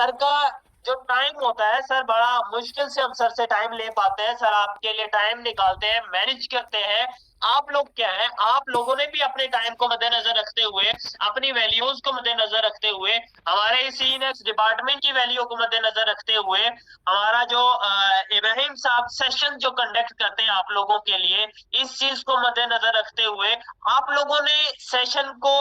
Sir का जो time होता है सर, बड़ा मुश्किल से हम सर से टाइम ले पाते हैं। सर आपके लिए टाइम निकालते हैं, मैनेज करते हैं। आप लोग क्या है, आप लोगों ने भी अपने टाइम को मद्देनजर रखते हुए, अपनी वैल्यूज को मद्देनजर रखते हुए, हमारे इसी नेक्स्ट डिपार्टमेंट की वैल्यू को मद्देनजर रखते हुए, हमारा जो इब्राहिम साहब सेशन जो कंडक्ट करते हैं आप लोगों के लिए, इस चीज को मद्देनजर रखते हुए आप लोगों ने सेशन को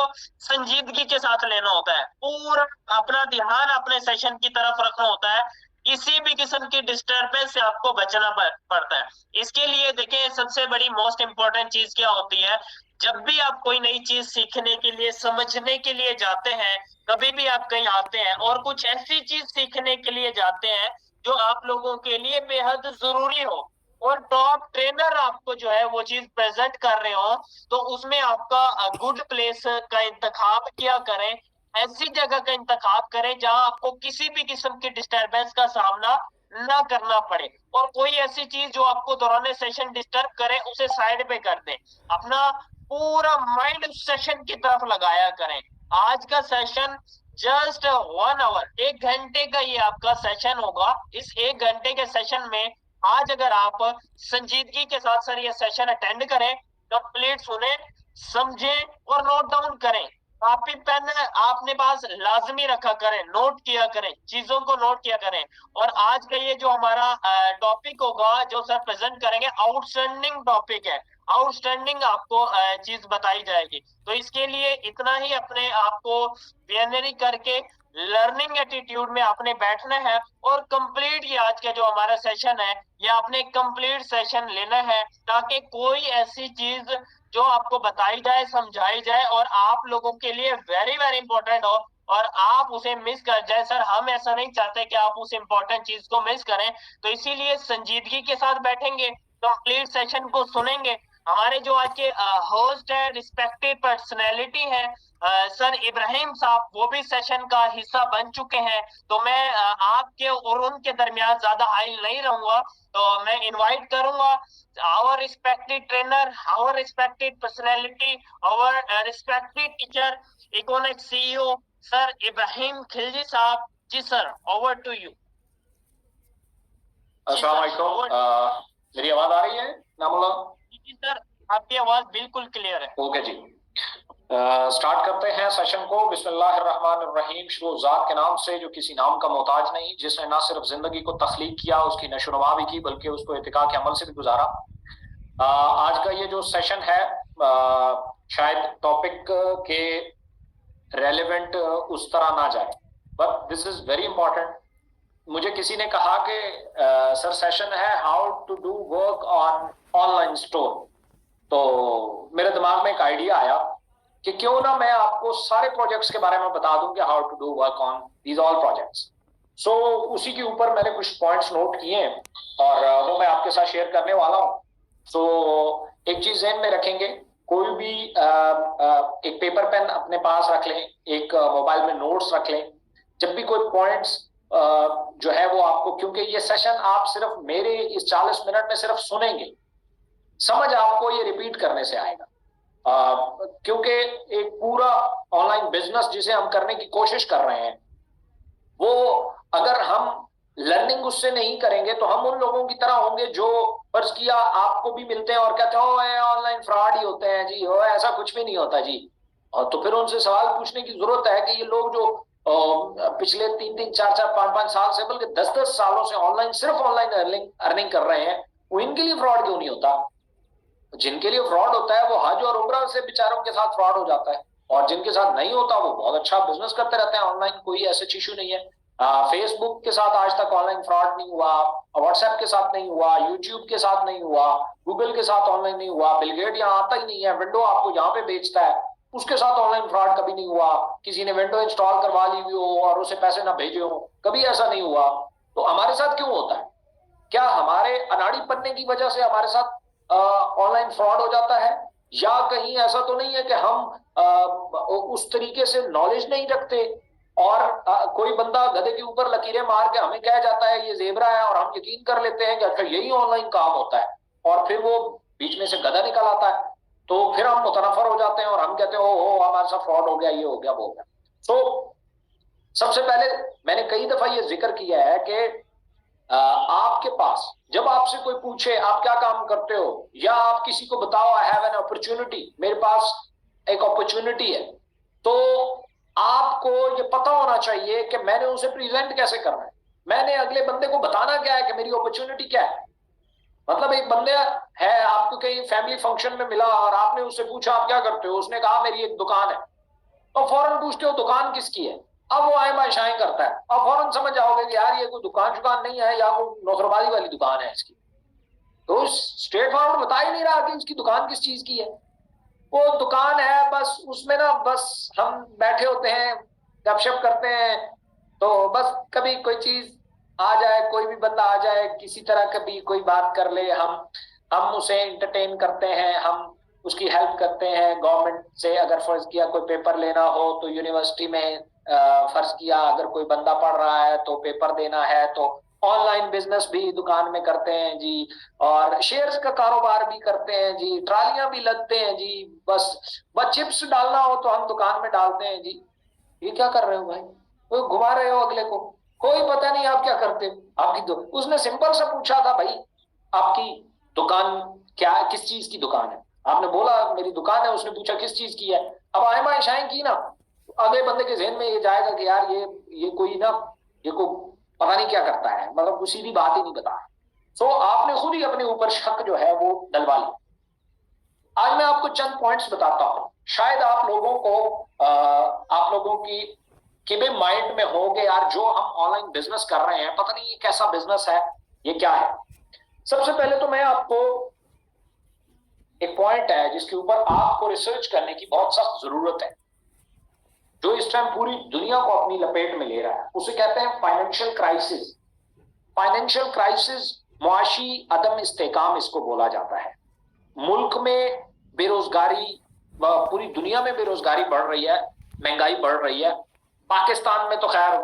संजीदगी के साथ लेना होता है। पूरा अपना ध्यान अपने सेशन की तरफ रखना होता है। किसी भी किस्म की डिस्टरबेंस से आपको बचना पड़ता है। इसके लिए देखिए, सबसे बड़ी मोस्ट इंपॉर्टेंट चीज क्या होती है, जब भी आप कोई नई चीज सीखने के लिए, समझने के लिए जाते हैं, कभी भी आप कहीं आते हैं और कुछ ऐसी चीज सीखने के लिए जाते हैं जो आप लोगों के लिए बेहद जरूरी हो, और टॉप ट्रेनर आपको जो है वो चीज प्रेजेंट कर रहे हो, तो उसमें आपका गुड प्लेस का इंतखाब किया करें। ऐसी जगह का इंतखाब करें जहां आपको किसी भी किस्म की डिस्टरबेंस का सामना ना करना पड़े, और कोई ऐसी चीज जो आपको दौरान सेशन डिस्टर्ब करे उसे साइड पे कर दें। अपना पूरा माइंड उस सेशन की तरफ लगाया करें। आज का सेशन जस्ट 1 आवर, 1 घंटे का ये आपका सेशन होगा। इस 1 घंटे के सेशन में आज अगर आप संजीदगी के साथ सर ये सेशन अटेंड करें, कंप्लीट सुने, समझे और नोट डाउन करें। कॉपी पेन आपने पास लाजमी रखा करें, नोट किया करें, चीजों को नोट किया करें। और आज का ये जो हमारा टॉपिक होगा जो सर प्रेजेंट करेंगे, आउटस्टैंडिंग टॉपिक है। आउटस्टैंडिंग आपको चीज बताई जाएगी। तो इसके लिए इतना ही अपने आप को पीएनआरई करके लर्निंग एटीट्यूड में आपने बैठना है, और कंप्लीट ये आज का जो हमारा सेशन है ये आपने कंप्लीट सेशन लेना है, ताकि कोई ऐसी चीज जो आपको बताई जाए, समझाई जाए और आप लोगों के लिए वेरी वेरी इंपॉर्टेंट हो और आप उसे मिस कर जाए। सर हम ऐसा नहीं चाहते कि आप उस इंपॉर्टेंट चीज को मिस करें, तो इसीलिए संजीदगी के साथ बैठेंगे, कंप्लीट सेशन को सुनेंगे। हमारे जो आज के होस्ट है, रिस्पेक्टेड पर्सनैलिटी है सर इब्राहिम साहब, वो भी सेशन का हिस्सा बन चुके हैं। तो मैं आपके और उनके दरमियान ज्यादा हाइल नहीं रहूंगा, तो मैं इनवाइट करूंगा our respected trainer, our respected personality, our respected teacher, Econex CEO, Sir Ibrahim Khilji साहब। जी सर, over to you। अस्सलाम वालेकुम, मेरी आवाज आ रही है नामुल्ला? जी सर, आपकी आवाज बिल्कुल क्लियर है। ओके जी, स्टार्ट करते हैं सेशन को। बिस्मिल्लाहिर्रहमानिर्रहीम। शुरू ज़ात के नाम से जो किसी नाम का मोहताज नहीं, जिसने ना सिर्फ जिंदगी को तख्लीक किया, उसकी नशोनुमा भी की, बल्कि उसको इत्तिका के अमल से भी गुजारा। आज का ये जो सेशन है शायद टॉपिक के रेलेवेंट उस तरह ना जाए, but this is very important. मुझे किसी ने कहा कि सर सेशन है how to do work on online store, तो मेरे दिमाग में एक आइडिया आया कि क्यों ना मैं आपको सारे प्रोजेक्ट्स के बारे में बता दूं कि how to do work on these all projects. So उसी के ऊपर मैंने कुछ पॉइंट्स नोट किए हैं और वो मैं आपके साथ शेयर करने वाला हूं। सो एक चीज ध्यान में रखेंगे, कोई भी एक पेपर पेन अपने पास रख लें, एक मोबाइल में नोट्स रख लें। जब भी कोई पॉइंट्स जो है वो आपको, क्योंकि ये सेशन आप सिर्फ मेरे इस 40 मिनट में सिर्फ सुनेंगे, समझ आपको ये रिपीट करने से आएगा। क्योंकि एक पूरा ऑनलाइन बिजनेस जिसे हम करने की कोशिश कर रहे हैं, वो अगर हम लर्निंग उससे नहीं करेंगे तो हम उन लोगों की तरह होंगे जो फर्ज किया आपको भी मिलते हैं और कहते हैं ऑनलाइन फ्रॉड ही होते हैं जी, हो ऐसा कुछ भी नहीं होता जी। और तो फिर उनसे सवाल पूछने की जरूरत है कि ये लोग जो पिछले 3-3, 4-4, 5-5 साल से, बल्कि 10-10 सालों से ऑनलाइन, सिर्फ ऑनलाइन अर्निंग कर रहे हैं, वो इनके लिए फ्रॉड क्यों नहीं होता? जिनके लिए फ्रॉड होता है वो हज और उम्रा से बेचारों के साथ फ्रॉड हो जाता है, और जिनके साथ नहीं होता वो बहुत अच्छा बिजनेस करते रहते हैं ऑनलाइन, कोई ऐसा इशू नहीं है। फेसबुक के साथ आज तक ऑनलाइन फ्रॉड नहीं हुआ, व्हाट्सएप के साथ नहीं हुआ, यूट्यूब के साथ नहीं हुआ, गूगल के साथ ऑनलाइन नहीं हुआ, बिल गेट यहाँ आता ही नहीं है, विंडो आपको यहाँ पे बेचता है, उसके साथ ऑनलाइन फ्रॉड कभी नहीं हुआ। किसी ने विंडो इंस्टॉल करवा ली हुई हो और उसे पैसे ना भेजे हो, कभी ऐसा नहीं हुआ। तो हमारे साथ क्यों होता है? क्या हमारे अनाड़ी बनने की वजह से हमारे साथ ऑनलाइन फ्रॉड हो जाता है, या कहीं ऐसा तो नहीं है कि हम उस तरीके से नॉलेज नहीं रखते और कोई बंदा गधे के ऊपर लकीरें मार के हमें कह जाता है ये जेबरा है और हम यकीन कर लेते हैं कि अच्छा यही ऑनलाइन काम होता है, और फिर वो बीच में से गधा निकल आता है, तो फिर हम मुतनफर हो जाते हैं और हम कहते हैं ओ हमारे साथ फ्रॉड हो गया, ये हो गया, वो हो गया। सो सबसे पहले मैंने कई दफा ये जिक्र किया है कि आपके पास जब आपसे कोई पूछे आप क्या काम करते हो, या आप किसी को बताओ आई हैव एन अपॉर्चुनिटी, मेरे पास एक अपॉर्चुनिटी है, तो आपको ये पता होना चाहिए कि मैंने उसे प्रेजेंट कैसे करना है, मैंने अगले बंदे को बताना क्या है कि मेरी अपॉर्चुनिटी क्या है। मतलब एक बंदे है, आपको कहीं फैमिली फंक्शन में मिला और आपने उससे पूछा आप क्या करते हो, उसने कहा मेरी एक दुकान है, तो फौरन पूछते हो दुकान किसकी है। अब वो आए बाशाएं करता है, अब फौरन समझ जाओगे कि यार ये कोई दुकान शुकान नहीं है, या वो नौकरबाजी वाली दुकान है इसकी। तो स्ट्रेट फॉरवर्ड बता ही नहीं रहा कि उसकी दुकान किस चीज की है। वो दुकान है बस, उसमें ना बस हम बैठे होते हैं, गपशप करते हैं, तो बस कभी कोई चीज आ जाए, कोई भी बंदा आ जाए, किसी तरह कभी कोई बात कर ले, हम उसे एंटरटेन करते हैं, हम उसकी हेल्प करते हैं। गवर्नमेंट से अगर फर्ज किया कोई पेपर लेना हो तो यूनिवर्सिटी में फर्ज किया अगर कोई बंदा पढ़ रहा है तो पेपर देना है, तो ऑनलाइन बिजनेस भी दुकान में करते हैं जी, और शेयर्स का कारोबार भी करते हैं जी, ट्रालियां भी लगते हैं जी, बस बस चिप्स डालना हो तो हम दुकान में डालते हैं जी। ये क्या कर रहे हो भाई, कोई घुमा रहे हो अगले को, कोई पता नहीं आप क्या करते हो। उसने सिंपल सा पूछा था भाई आपकी दुकान क्या, किस चीज की दुकान है, आपने बोला मेरी दुकान है, उसने पूछा किस चीज की है। अब आए बाएं शाएं की ना, अगले बंदे के जहन में ये जाएगा कि यार ये कोई ना, ये को पता नहीं क्या करता है, मतलब वो सीधी बात ही नहीं बता। सो आपने खुद ही अपने ऊपर शक जो है वो डलवा लिया। आज मैं आपको चंद पॉइंट्स बताता हूं, शायद आप लोगों को आप लोगों की कि भी माइंड में हो कि यार जो हम ऑनलाइन बिजनेस कर रहे हैं पता नहीं ये कैसा बिजनेस है, ये क्या है। सबसे पहले तो मैं आपको एक पॉइंट है जिसके ऊपर आपको रिसर्च करने की बहुत सख्त जरूरत है, जो इस टाइम पूरी दुनिया को अपनी लपेट में ले रहा है, उसे कहते हैं फाइनेंशियल क्राइसिस। फाइनेंशियल क्राइसिस, मुआशी अदम इस्तेकाम इसको बोला जाता है। मुल्क में बेरोजगारी, पूरी दुनिया में बेरोजगारी बढ़ रही है, महंगाई बढ़ रही है, पाकिस्तान में तो खैर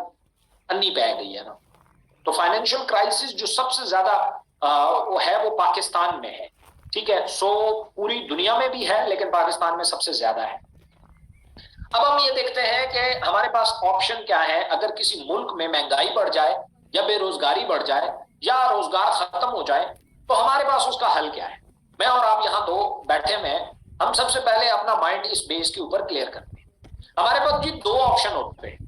अन्नी पै गई है ना। तो फाइनेंशियल क्राइसिस जो सबसे ज्यादा वो है वो पाकिस्तान में है, ठीक है। सो पूरी दुनिया में भी है लेकिन पाकिस्तान में सबसे ज्यादा है। अब हम ये देखते हैं कि हमारे पास ऑप्शन क्या है अगर किसी मुल्क में महंगाई बढ़ जाए या बेरोजगारी बढ़ जाए या रोजगार खत्म हो जाए, तो हमारे पास उसका हल क्या है। मैं और आप यहाँ दो बैठे में, हम सबसे पहले अपना माइंड इस बेस के ऊपर क्लियर करते हैं। हमारे पास जी दो ऑप्शन होते हैं।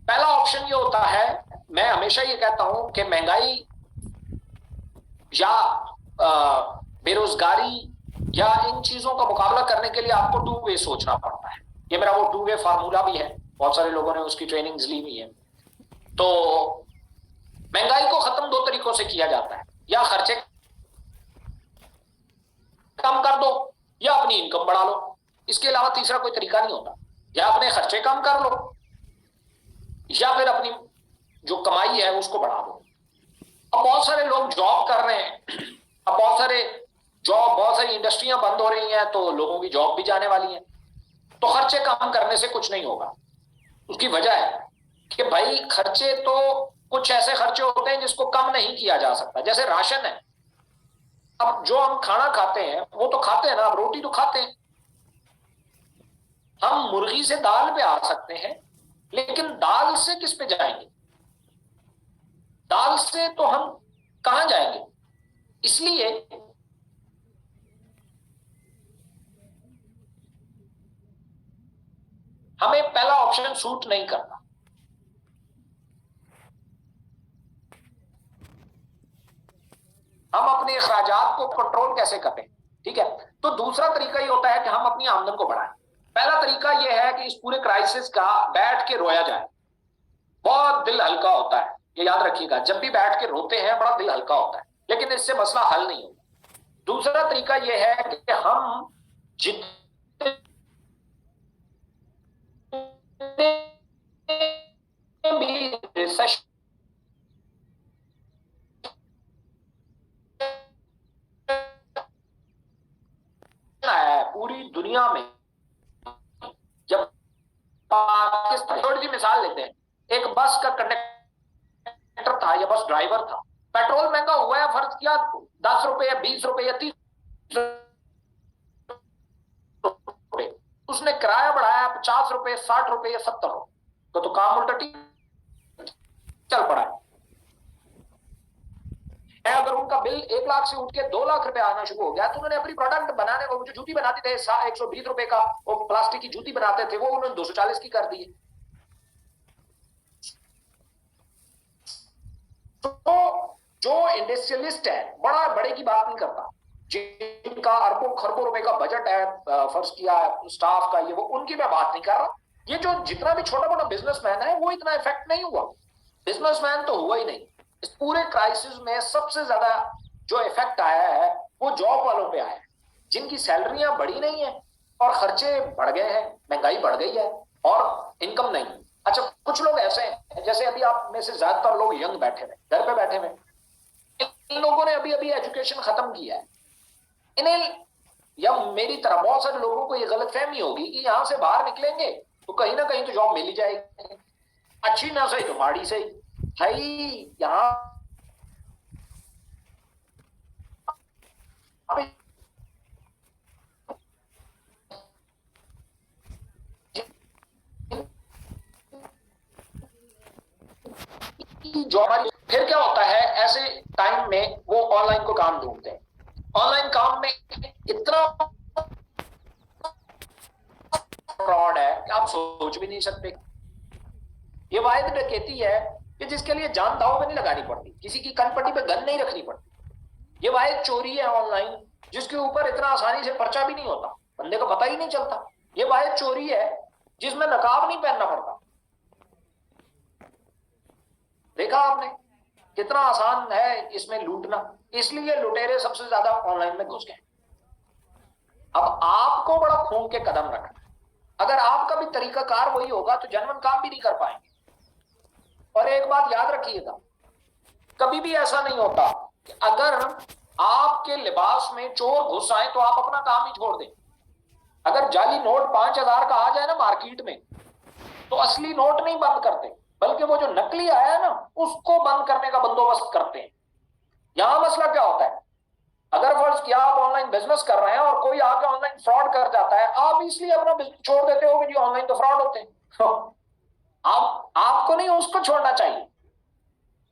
पहला ऑप्शन ये होता है, मैं हमेशा ये कहता हूं कि महंगाई या बेरोजगारी या इन चीजों का मुकाबला करने के लिए आपको टू वे सोचना पड़ता है। ये मेरा वो टू वे फार्मूला भी है, बहुत सारे लोगों ने उसकी ट्रेनिंग्स ली हुई है। तो महंगाई को खत्म दो तरीकों से किया जाता है, या खर्चे कम कर दो या अपनी इनकम बढ़ा लो, इसके अलावा तीसरा कोई तरीका नहीं होता। या अपने खर्चे कम कर लो या फिर अपनी जो कमाई है उसको बढ़ा दो। अब बहुत सारे लोग जॉब कर रहे हैं, अब बहुत सारी इंडस्ट्रियां बंद हो रही हैं, तो लोगों की जॉब भी जाने वाली है, तो खर्चे कम करने से कुछ नहीं होगा। उसकी वजह है कि भाई खर्चे तो कुछ ऐसे खर्चे होते हैं जिसको कम नहीं किया जा सकता, जैसे राशन है। अब जो हम खाना खाते हैं वो तो खाते हैं ना, अब रोटी तो खाते हैं। हम मुर्गी से दाल पे आ सकते हैं लेकिन दाल से किस पे जाएंगे, दाल से तो हम कहां जाएंगे। इसलिए हमें पहला ऑप्शन सूट नहीं करता। हम अपने अखराजात को कंट्रोल कैसे करें, ठीक है। तो दूसरा तरीका ये होता है कि हम अपनी आमदन को बढ़ाएं। पहला तरीका यह है कि इस पूरे क्राइसिस का बैठ के रोया जाए, बहुत दिल हल्का होता है, ये याद रखिएगा, जब भी बैठ के रोते हैं बड़ा दिल हल्का होता है, लेकिन इससे मसला हल नहीं होता। दूसरा तरीका यह है कि हम जितने भी रिसेशन आया है पूरी दुनिया में, जब पाकिस्तान, थोड़ी सी मिसाल लेते हैं, एक बस का कंडक्टर था या बस ड्राइवर था, पेट्रोल महंगा हुआ है, फर्ज किया 10 रुपए या 20 रुपए या 30 रुपए, उसने किराया बढ़ाया 50 रुपए 60 रुपए या 70 रुपए, तो काम उल्टा ठीक। चल पड़ा है। अगर उनका बिल 1 लाख से उठ के 2 लाख रुपए आना शुरू हो गया तो उन्होंने अपनी प्रोडक्ट बनाने को, जो जूती बनाते थे 120 रुपए का वो प्लास्टिक की जूती बनाते थे, वो उन्होंने 240 की कर दी। तो जो इंडस्ट्रियलिस्ट है बड़ा बड़े की बात नहीं करता, जिनका अरबों खरबों रुपए का बजट है, फर्ज किया स्टाफ का, ये वो उनकी मैं बात नहीं कर रहा। ये जो जितना भी छोटा मोटा बिजनेसमैन है वो इतना इफेक्ट नहीं हुआ। बिजनेसमैन तो हुआ ही नहीं। इस पूरे क्राइसिस में सबसे ज्यादा जो इफेक्ट आया है वो जॉब वालों पे आया है, जिनकी सैलरियां बढ़ी नहीं है और खर्चे बढ़ गए हैं, महंगाई बढ़ गई है और इनकम नहीं। अच्छा, कुछ लोग ऐसे हैं, जैसे अभी आप में से ज्यादातर लोग यंग बैठे हुए, घर पे बैठे हुए, इन लोगों ने अभी अभी एजुकेशन खत्म किया है। इन्हें या मेरी तरह बहुत सारे लोगों को ये गलतफहमी होगी कि यहां से बाहर निकलेंगे तो कहीं ना कहीं तो जॉब मिल ही जाएगी, अच्छी ना सही तो माड़ी सही। भाई यहाँ जो हमारी, फिर क्या होता है ऐसे टाइम में वो ऑनलाइन को काम ढूंढते हैं। ऑनलाइन काम में इतना फ्रॉड है कि आप सोच भी नहीं सकते। ये वाहिद डकैती है कि जिसके लिए जान दांव पे नहीं लगानी पड़ती, किसी की कनपट्टी पे गन नहीं रखनी पड़ती। ये वाहिद चोरी है ऑनलाइन जिसके ऊपर इतना आसानी से पर्चा भी नहीं होता, बंदे को पता ही नहीं चलता। ये वाहिद चोरी है जिसमें नकाब नहीं पहनना पड़ता। देखा आपने कितना आसान है इसमें लूटना, इसलिए लुटेरे सबसे ज्यादा ऑनलाइन में घुस गए। अब आपको बड़ा खून के कदम रखना। अगर आपका भी तरीकाकार वही होगा तो जनमन काम भी नहीं कर पाएंगे। और एक बात याद रखिएगा, कभी भी ऐसा नहीं होता कि अगर आपके लिबास में चोर घुस आए तो आप अपना काम ही छोड़ दें। अगर जाली नोट 5,000 का आ जाए ना मार्केट में तो असली नोट नहीं बंद करते, बल्कि वो जो नकली आया है ना उसको बंद करने का बंदोबस्त करते हैं। यहां मसला क्या होता है, अगर फर्ज किया आप ऑनलाइन बिजनेस कर रहे हैं और कोई आके ऑनलाइन फ्रॉड कर जाता है, आप इसलिए अपना बिजनेस छोड़ देते हो कि जी ऑनलाइन तो फ्रॉड होते हैं। आपको नहीं उसको छोड़ना चाहिए,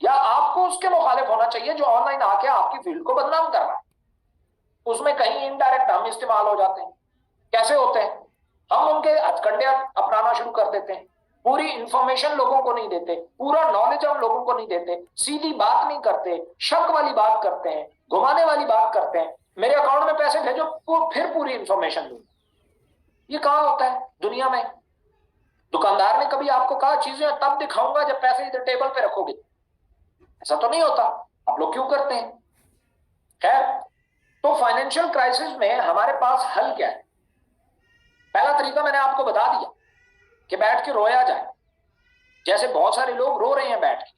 या आपको उसके मुखालिफ होना चाहिए जो ऑनलाइन आके आपकी फील्ड को बदनाम कर रहा है। उसमें कहीं इनडायरेक्ट हम इस्तेमाल हो जाते हैं। कैसे होते हैं, हम उनके हथकंडे अपनाना शुरू कर देते हैं, पूरी इंफॉर्मेशन लोगों को नहीं देते, पूरा नॉलेज हम लोगों को नहीं देते, सीधी बात नहीं करते, शक वाली बात करते हैं, घुमाने वाली बात करते हैं, मेरे अकाउंट में पैसे भेजो फिर पूरी इंफॉर्मेशन दो। ये कहां होता है दुनिया में? दुकानदार ने कभी आपको कहा चीजें तब दिखाऊंगा जब पैसे इधर टेबल पे रखोगे? ऐसा तो नहीं होता। आप लोग क्यों करते हैं? खैर, तो फाइनेंशियल क्राइसिस में हमारे पास हल क्या है? पहला तरीका मैंने आपको बता दिया कि बैठ के रोया जाए, जैसे बहुत सारे लोग रो रहे हैं बैठ के,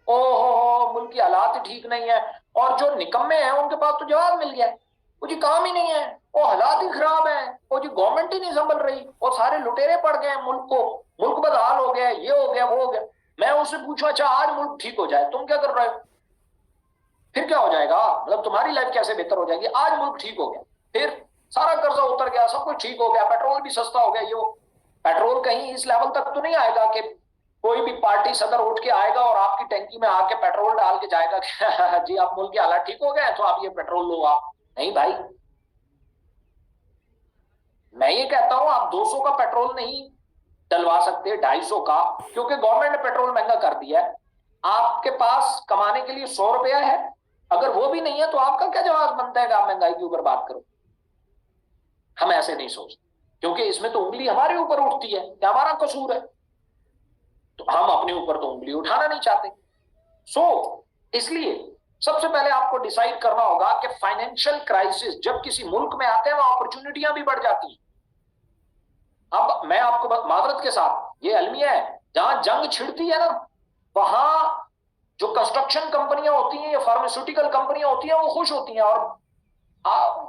ओहो मुल्क की हालात ठीक नहीं है। और जो निकम्मे हैं उनके पास तो जवाब मिल गया है, वो जी काम ही नहीं है, वो हालात ही खराब है, वो जी गवर्नमेंट ही नहीं संभल रही, और सारे लुटेरे पड़ गए मुल्क को, मुल्क बदहाल हो गया, ये हो गया वो हो गया। मैं उससे पूछूं अच्छा आज मुल्क ठीक हो जाए, तुम क्या कर रहे हो? फिर क्या हो जाएगा? मतलब तुम्हारी लाइफ कैसे बेहतर हो जाएगी? आज मुल्क ठीक हो गया, फिर सारा कर्जा उतर गया, सब कुछ ठीक हो गया, पेट्रोल भी सस्ता हो गया, ये पेट्रोल कहीं इस लेवल तक तो नहीं आएगा कि कोई भी पार्टी सदर उठ के आएगा और आपकी टैंकी में आके पेट्रोल डाल के जाएगा कि जी आप मुल्क के हालात ठीक हो गए तो आप ये पेट्रोल लो। आप नहीं भाई, मैं ये कहता हूं आप 200 का पेट्रोल नहीं डलवा सकते, 250 का, क्योंकि गवर्नमेंट ने पेट्रोल महंगा कर दिया है। आपके पास कमाने के लिए 100 रुपया है, अगर वो भी नहीं है तो आपका क्या जवाब बनता है कि आप महंगाई के ऊपर बात करो? हम ऐसे नहीं सोचते, क्योंकि इसमें तो उंगली हमारे ऊपर उठती है कि हमारा कसूर है, तो हम अपने ऊपर तो उंगली उठाना नहीं चाहते। इसलिए सबसे पहले आपको डिसाइड करना होगा कि फाइनेंशियल क्राइसिस जब किसी मुल्क में आते हैं वहां अपॉर्चुनिटियां भी बढ़ जाती हैं। अब मैं आपको माजरत के साथ, ये अलमिया है, जहां जंग छिड़ती है ना वहां जो कंस्ट्रक्शन कंपनियां होती हैं या फार्मास्यूटिकल कंपनियां होती हैं वो खुश होती हैं और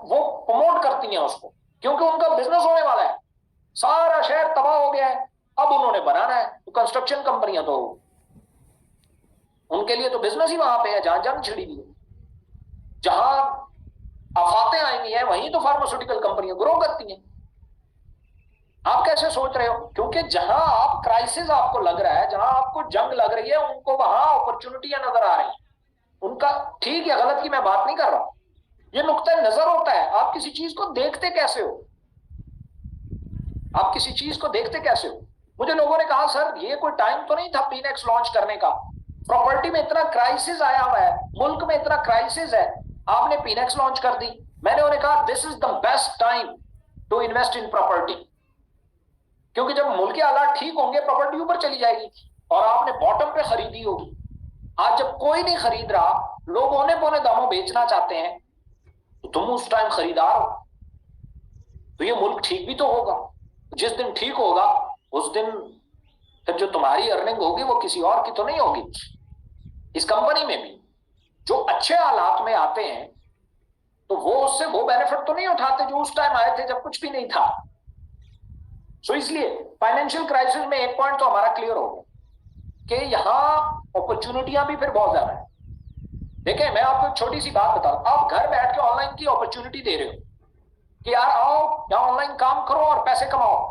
वो प्रमोट करती हैं उसको, क्योंकि उनका बिजनेस होने वाला है। सारा शहर तबाह हो गया है, अब उन्होंने बनाना है, तो कंस्ट्रक्शन कंपनियां तो उनके लिए तो बिजनेस ही वहां पे है जहां जंग छिड़ी हुई है। जहां आफातें आएंगी हैं वहीं तो फार्मास्यूटिकल कंपनियां ग्रो करती हैं। आप कैसे सोच रहे हो? क्योंकि जहां आप क्राइसिस आपको लग रहा है, जहां आपको जंग लग रही है, उनको वहां अपॉर्चुनिटियां नजर आ रही हैं। उनका ठीक या गलत की मैं बात नहीं कर रहा, ये नुक्ता नजर होता है। आप किसी चीज को देखते कैसे हो? आप किसी चीज को देखते कैसे हो? मुझे लोगों ने कहा सर ये कोई टाइम तो नहीं था पीनेक्स लॉन्च करने का, प्रॉपर्टी में इतना क्राइसिस आया हुआ है, मुल्क में इतना क्राइसिस है, आपने पीनेक्स लॉन्च कर दी। मैंने उन्हें कहा this is the best time to invest in property, क्योंकि जब मुल्क के हालात ठीक होंगे प्रॉपर्टी ऊपर चली जाएगी और आपने बॉटम पे खरीदी होगी। आज जब कोई नहीं खरीद रहा, लोग औने पौने दामों बेचना चाहते हैं, तो तुम उस टाइम खरीदार हो, तो ये मुल्क ठीक भी तो होगा। जिस दिन ठीक होगा उस दिन फिर जो तुम्हारी अर्निंग होगी वो किसी और की तो नहीं होगी। इस कंपनी में भी जो अच्छे हालात में आते हैं तो वो उससे वो बेनिफिट तो नहीं उठाते जो उस टाइम आए थे जब कुछ भी नहीं था। सो इसलिए फाइनेंशियल क्राइसिस में एक पॉइंट तो हमारा क्लियर हो गया कि यहां अपॉर्चुनिटियां भी फिर बहुत ज्यादा है। देखिए मैं आपको एक छोटी सी बात बता दूं, आप घर बैठ के ऑनलाइन की अपॉर्चुनिटी दे रहे हो कि यार आओ यहां ऑनलाइन काम करो और पैसे कमाओ,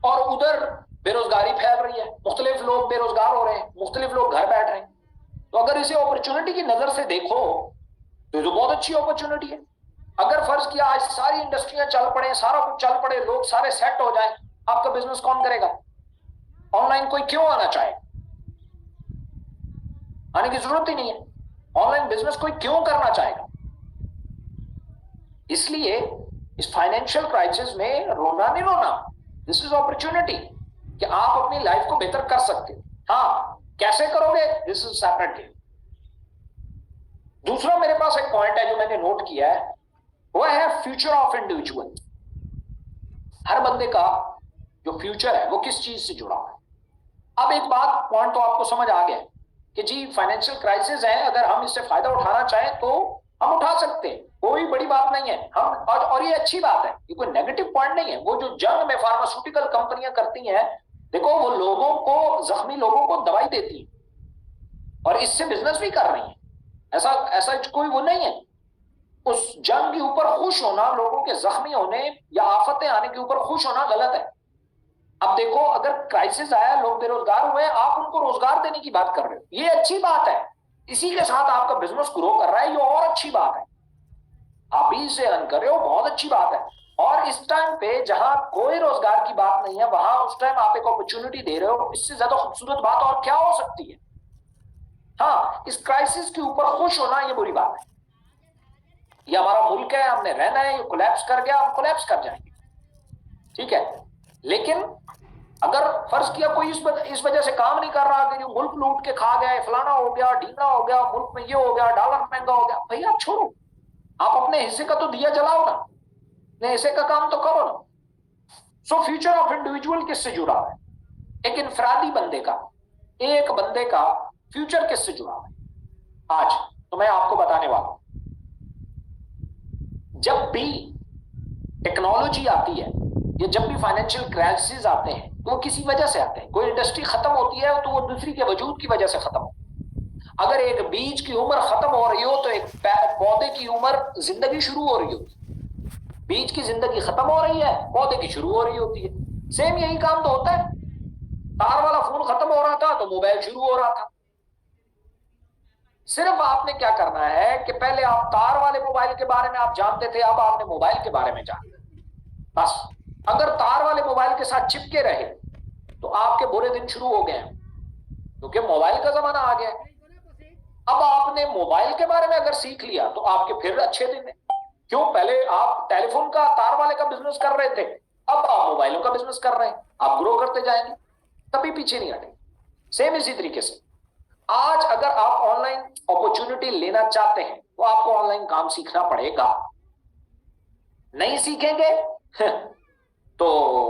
और उधर बेरोजगारी फैल रही है, मुख्तलिफ लोग बेरोजगार हो रहे हैं, मुख्तलिफ लोग घर बैठ रहे हैं। तो अगर इसे अपॉर्चुनिटी की नजर से देखो तो ये तो बहुत अच्छी अपॉर्चुनिटी है। अगर फर्ज किया आज सारी इंडस्ट्रियां चल पड़े, सारा कुछ चल पड़े, लोग सारे सेट हो जाए, आपका बिजनेस कौन करेगा? ऑनलाइन कोई क्यों आना चाहे? आने की जरूरत ही नहीं है। ऑनलाइन बिजनेस कोई क्यों करना चाहेगा? इसलिए इस फाइनेंशियल क्राइसिस में रोना नहीं रोना, दिस इज अपॉर्चुनिटी कि आप अपनी लाइफ को बेहतर कर सकते हो। हाँ कैसे करोगे, दिस इज सेपरेट गेम। दूसरा मेरे पास एक पॉइंट है जो मैंने नोट किया है, वह है फ्यूचर ऑफ इंडिविजुअल। हर बंदे का जो फ्यूचर है वो किस चीज से जुड़ा है। अब एक बात पॉइंट तो आपको समझ आ गया कि जी फाइनेंशियल क्राइसिस है, अगर हम इससे फायदा उठाना चाहें तो हम उठा सकते हैं, कोई बड़ी बात नहीं है। हम और ये अच्छी बात है, ये कोई नेगेटिव पॉइंट नहीं है। वो जो जंग में फार्मास्यूटिकल कंपनियां करती हैं, देखो वो लोगों को, जख्मी लोगों को दवाई देती है और इससे बिजनेस भी कर रही है। ऐसा ऐसा कोई वो नहीं है। उस जंग के ऊपर खुश होना, लोगों के जख्मी होने या आफतें आने के ऊपर खुश होना गलत है। अब देखो अगर क्राइसिस आया, लोग बेरोजगार हुए, आप उनको रोजगार देने की बात कर रहे हो, ये अच्छी बात है। इसी के साथ आपका बिजनेस ग्रो कर रहा है, ये और अच्छी बात है। आप ही से अर्न कर रहे हो, बहुत अच्छी बात है। और इस टाइम पे जहां कोई रोजगार की बात नहीं है, वहां उस टाइम आप एक अपॉर्चुनिटी दे रहे हो, इससे ज्यादा खूबसूरत बात और क्या हो सकती है? हाँ, इस क्राइसिस के ऊपर खुश होना ये बुरी बात है। ये हमारा मुल्क है, हमने रहना है, ये कोलैप्स कर गया, हम कोलैप्स कर जाएंगे, ठीक है। लेकिन अगर फर्ज किया कोई इस वजह से काम नहीं कर रहा कि जो मुल्क लूट के खा गया, फलाना हो गया, ढींगा हो गया, मुल्क में ये हो गया, डॉलर महंगा हो गया, भैया छोड़ो, आप अपने हिस्से का तो दिया जलाओ ना, अपने हिस्से का काम तो करो ना। सो फ्यूचर ऑफ इंडिविजुअल किससे जुड़ा है? एक इंफरादी बंदे का, एक बंदे का फ्यूचर किससे जुड़ा है? आज तो मैं आपको बताने वाला हूं। जब भी टेक्नोलॉजी आती है या जब भी फाइनेंशियल क्राइसिस आते हैं तो वो किसी वजह से आते हैं। कोई इंडस्ट्री खत्म होती है तो वो दूसरी के वजूद की वजह से खत्म होती है। अगर एक बीज की उम्र खत्म हो रही हो तो एक पौधे की उम्र, जिंदगी शुरू हो रही होती है। बीज की जिंदगी खत्म हो रही है, पौधे की शुरू हो रही होती है। सेम यही काम तो होता है। तार वाला फोन खत्म हो रहा था तो मोबाइल शुरू हो रहा था। सिर्फ आपने क्या करना है कि पहले आप तार वाले मोबाइल के बारे में आप जानते थे, अब आपने मोबाइल के बारे में जानना। बस अगर तार वाले मोबाइल के साथ चिपके रहे तो आपके बुरे दिन शुरू हो गए, क्योंकि मोबाइल का जमाना आ गया। अब आपने मोबाइल के बारे में अगर सीख लिया तो आपके फिर अच्छे दिन है। क्यों? पहले आप टेलीफोन का, तार वाले का बिजनेस कर रहे थे, अब आप मोबाइलों का बिजनेस कर रहे हैं, आप ग्रो करते जाएंगे, कभी पीछे नहीं हटेंगे। सेम इसी तरीके से आज अगर आप ऑनलाइन अपॉर्चुनिटी लेना चाहते हैं तो आपको ऑनलाइन काम सीखना पड़ेगा। नहीं सीखेंगे तो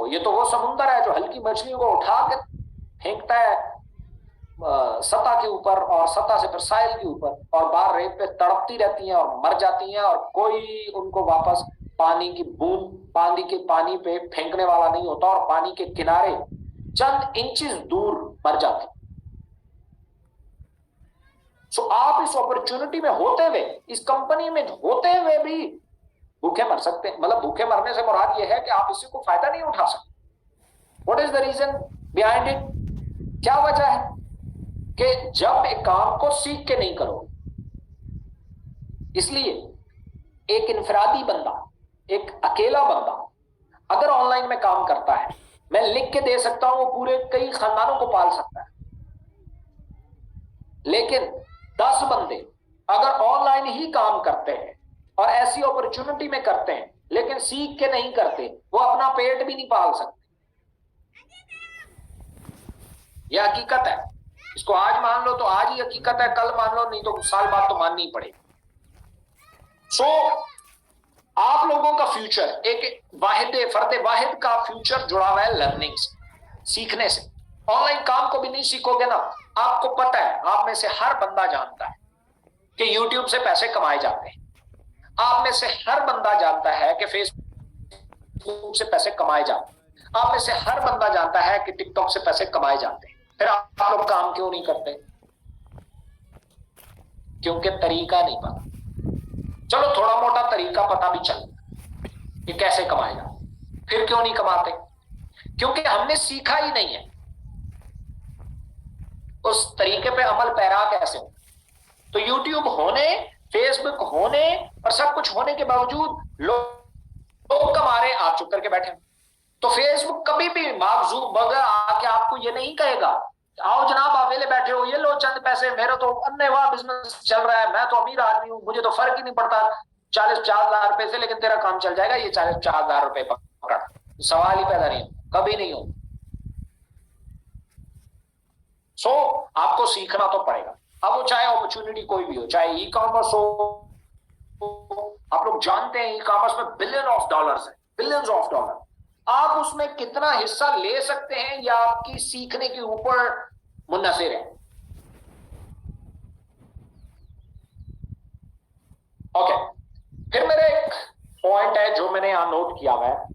ये तो वो समुंदर है जो हल्की मछलियों को उठा के फेंकता है सतह के ऊपर, और सतह से फिर साहिल के ऊपर, और बाहर रेत पे तड़पती रहती हैं और मर जाती हैं, और कोई उनको वापस पानी की बूंद, पानी पे फेंकने वाला नहीं होता, और पानी के किनारे चंद इंचेस दूर मर जाती। सो आप इस अपॉर्चुनिटी में होते हुए, इस कंपनी में होते हुए भी भूखे मर सकते हैं। मतलब भूखे मरने से मुराद ये है कि आप इससे कोई फायदा नहीं उठा सकते। What is the reason behind it? क्या वजह है कि जब एक काम को सीख के नहीं करो, इसलिए एक इनफरादी बंदा, एक अकेला बंदा अगर ऑनलाइन में काम करता है, मैं लिख के दे सकता हूं, वो पूरे कई खानदानों को पाल सकता है। लेकिन 10 बंदे अगर ऑनलाइन ही काम करते हैं और ऐसी अपॉर्चुनिटी में करते हैं लेकिन सीख के नहीं करते, वो अपना पेट भी नहीं पाल सकते। यह हकीकत है। इसको आज मान लो तो आज ही हकीकत है, कल मान लो नहीं तो साल बाद तो माननी ही पड़ेगी। सो आप लोगों का फ्यूचर, एक फर्द वाहिद का फ्यूचर जुड़ा हुआ है लर्निंग से, सीखने से। ऑनलाइन काम को भी नहीं सीखोगे ना, आपको पता है, आप में से हर बंदा जानता है कि यूट्यूब से पैसे कमाए जाते हैं। आप में से हर बंदा जानता है कि फेसबुक से पैसे कमाए जाते हैं। आप में से हर बंदा जानता है कि टिकटॉक से पैसे कमाए जाते हैं। फिर आप लोग काम क्यों नहीं करते? क्योंकि तरीका नहीं पता। चलो थोड़ा मोटा तरीका पता भी चल कि कैसे कमाएगा, फिर क्यों नहीं कमाते? क्योंकि हमने सीखा ही नहीं है उस तरीके पे अमल पैरा कैसे हो। तो यूट्यूब होने, फेसबुक होने और सब कुछ होने के बावजूद लोग कमा रहे, आप चुप करके बैठे। तो फेसबुक कभी भी मार्क ज़ुकरबर्ग आके आपको ये नहीं कहेगा आओ जनाब आप वेले बैठे हो, ये लो चंद पैसे, मेरा तो अन्नेवाह बिजनेस चल रहा है, मैं तो अमीर आदमी हूं, मुझे तो फर्क ही नहीं पड़ता 40-50 लाख रुपए से, लेकिन तेरा काम चल जाएगा, ये 40-50 लाख रुपए पकड़। सवाल ही पैदा नहीं, कभी नहीं हो। सो आपको सीखना तो पड़ेगा। अब वो चाहे अपॉर्चुनिटी कोई भी हो, चाहे ई कॉमर्स हो, आप लोग जानते हैं ई कॉमर्स में बिलियन ऑफ डॉलर्स है, बिलियंस ऑफ डॉलर। आप उसमें कितना हिस्सा ले सकते हैं या आपकी सीखने के ऊपर मुन्नसिर है। ओके, फिर मेरा एक पॉइंट है जो मैंने यहां नोट किया हुआ है,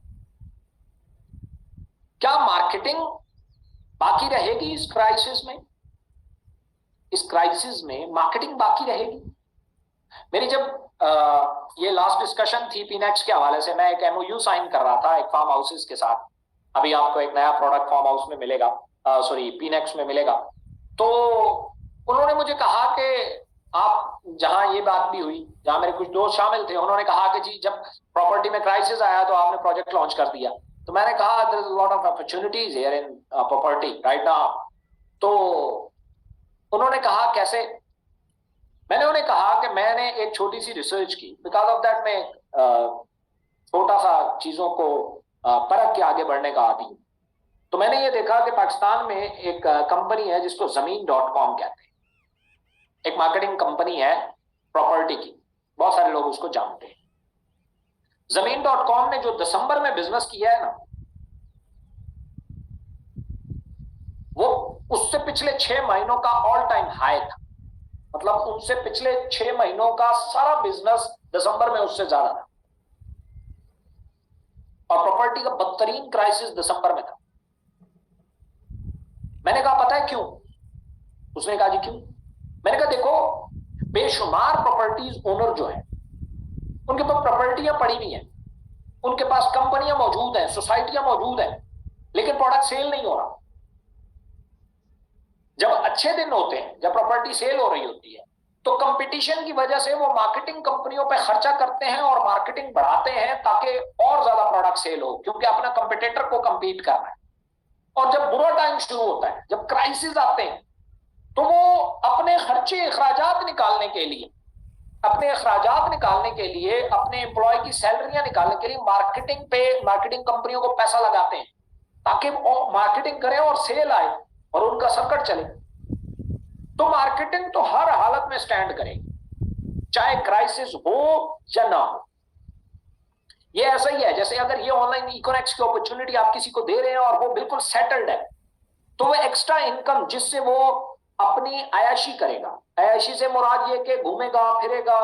क्या मार्केटिंग बाकी रहेगी इस क्राइसिस में? इस क्राइसिस में मार्केटिंग बाकी रहेगी? मेरी जब ये लास्ट डिस्कशन थी पीनेक्स के हवाले से, मैं एक एमओयू साइन कर रहा था एक फार्म हाउसेस के साथ। अभी आपको एक नया प्रोडक्ट फार्म हाउस में मिलेगा, सॉरी पीनेक्स में मिलेगा। तो उन्होंने मुझे कहा कि आप, जहां ये बात भी हुई, जहां मेरे कुछ दोस्त शामिल थे, उन्होंने कहा कि जी जब प्रॉपर्टी में क्राइसिस आया तो आपने प्रोजेक्ट लॉन्च कर दिया। तो मैंने कहा there is a lot of opportunities here in property right now. तो उन्होंने कहा कैसे? मैंने उन्हें कहा कि मैंने एक छोटी सी रिसर्च की, बिकॉज ऑफ दैट मैं छोटा सा चीजों को परख के आगे बढ़ने का आदी हूं। तो मैंने ये देखा कि पाकिस्तान में एक कंपनी है जिसको ज़मीन.com कहते हैं, एक मार्केटिंग कंपनी है प्रॉपर्टी की, बहुत सारे लोग उसको जानते हैं। ज़मीन.com ने जो दिसंबर में बिजनेस किया है ना, वो उससे पिछले 6 महीनों का ऑल टाइम हाई था। मतलब उनसे पिछले 6 महीनों का सारा बिजनेस दिसंबर में उससे ज्यादा था, और प्रॉपर्टी का बदतरीन क्राइसिस दिसंबर में था। मैंने कहा पता है क्यों? उसने कहा जी क्यों? मैंने कहा देखो, बेशुमार प्रॉपर्टीज ओनर जो है उनके पास प्रॉपर्टियां पड़ी हुई हैं, उनके पास कंपनियां मौजूद हैं, सोसाइटियां मौजूद हैं, लेकिन प्रोडक्ट सेल नहीं हो रहा। जब अच्छे दिन होते हैं, जब प्रॉपर्टी सेल हो रही होती है, तो कंपटीशन की वजह से वो मार्केटिंग कंपनियों पे खर्चा करते हैं और मार्केटिंग बढ़ाते हैं ताकि और ज्यादा प्रोडक्ट सेल हो, क्योंकि अपना कंपटीटर को कंपीट करना है। और जब बुरा टाइम शुरू होता है, जब क्राइसिस आते हैं, तो वो अपने खर्चे अखराजात निकालने के लिए, अपने एम्प्लॉय की सैलरियां निकालने के लिए मार्केटिंग कंपनियों को पैसा लगाते हैं ताकि वो मार्केटिंग करें और सेल आए और उनका सर्किट चले। तो मार्केटिंग तो हर हालत में स्टैंड करेगी, चाहे क्राइसिस हो या ना हो। ये ऐसा ही है जैसे अगर ये ऑनलाइन इकोनेक्स की अपॉर्चुनिटी आप किसी को दे रहे हैं और वो बिल्कुल सेटल्ड है, तो वो एक्स्ट्रा इनकम जिससे वो अपनी अयाशी करेगा, अयाशी से मुराद ये कि घूमेगा फिरेगा,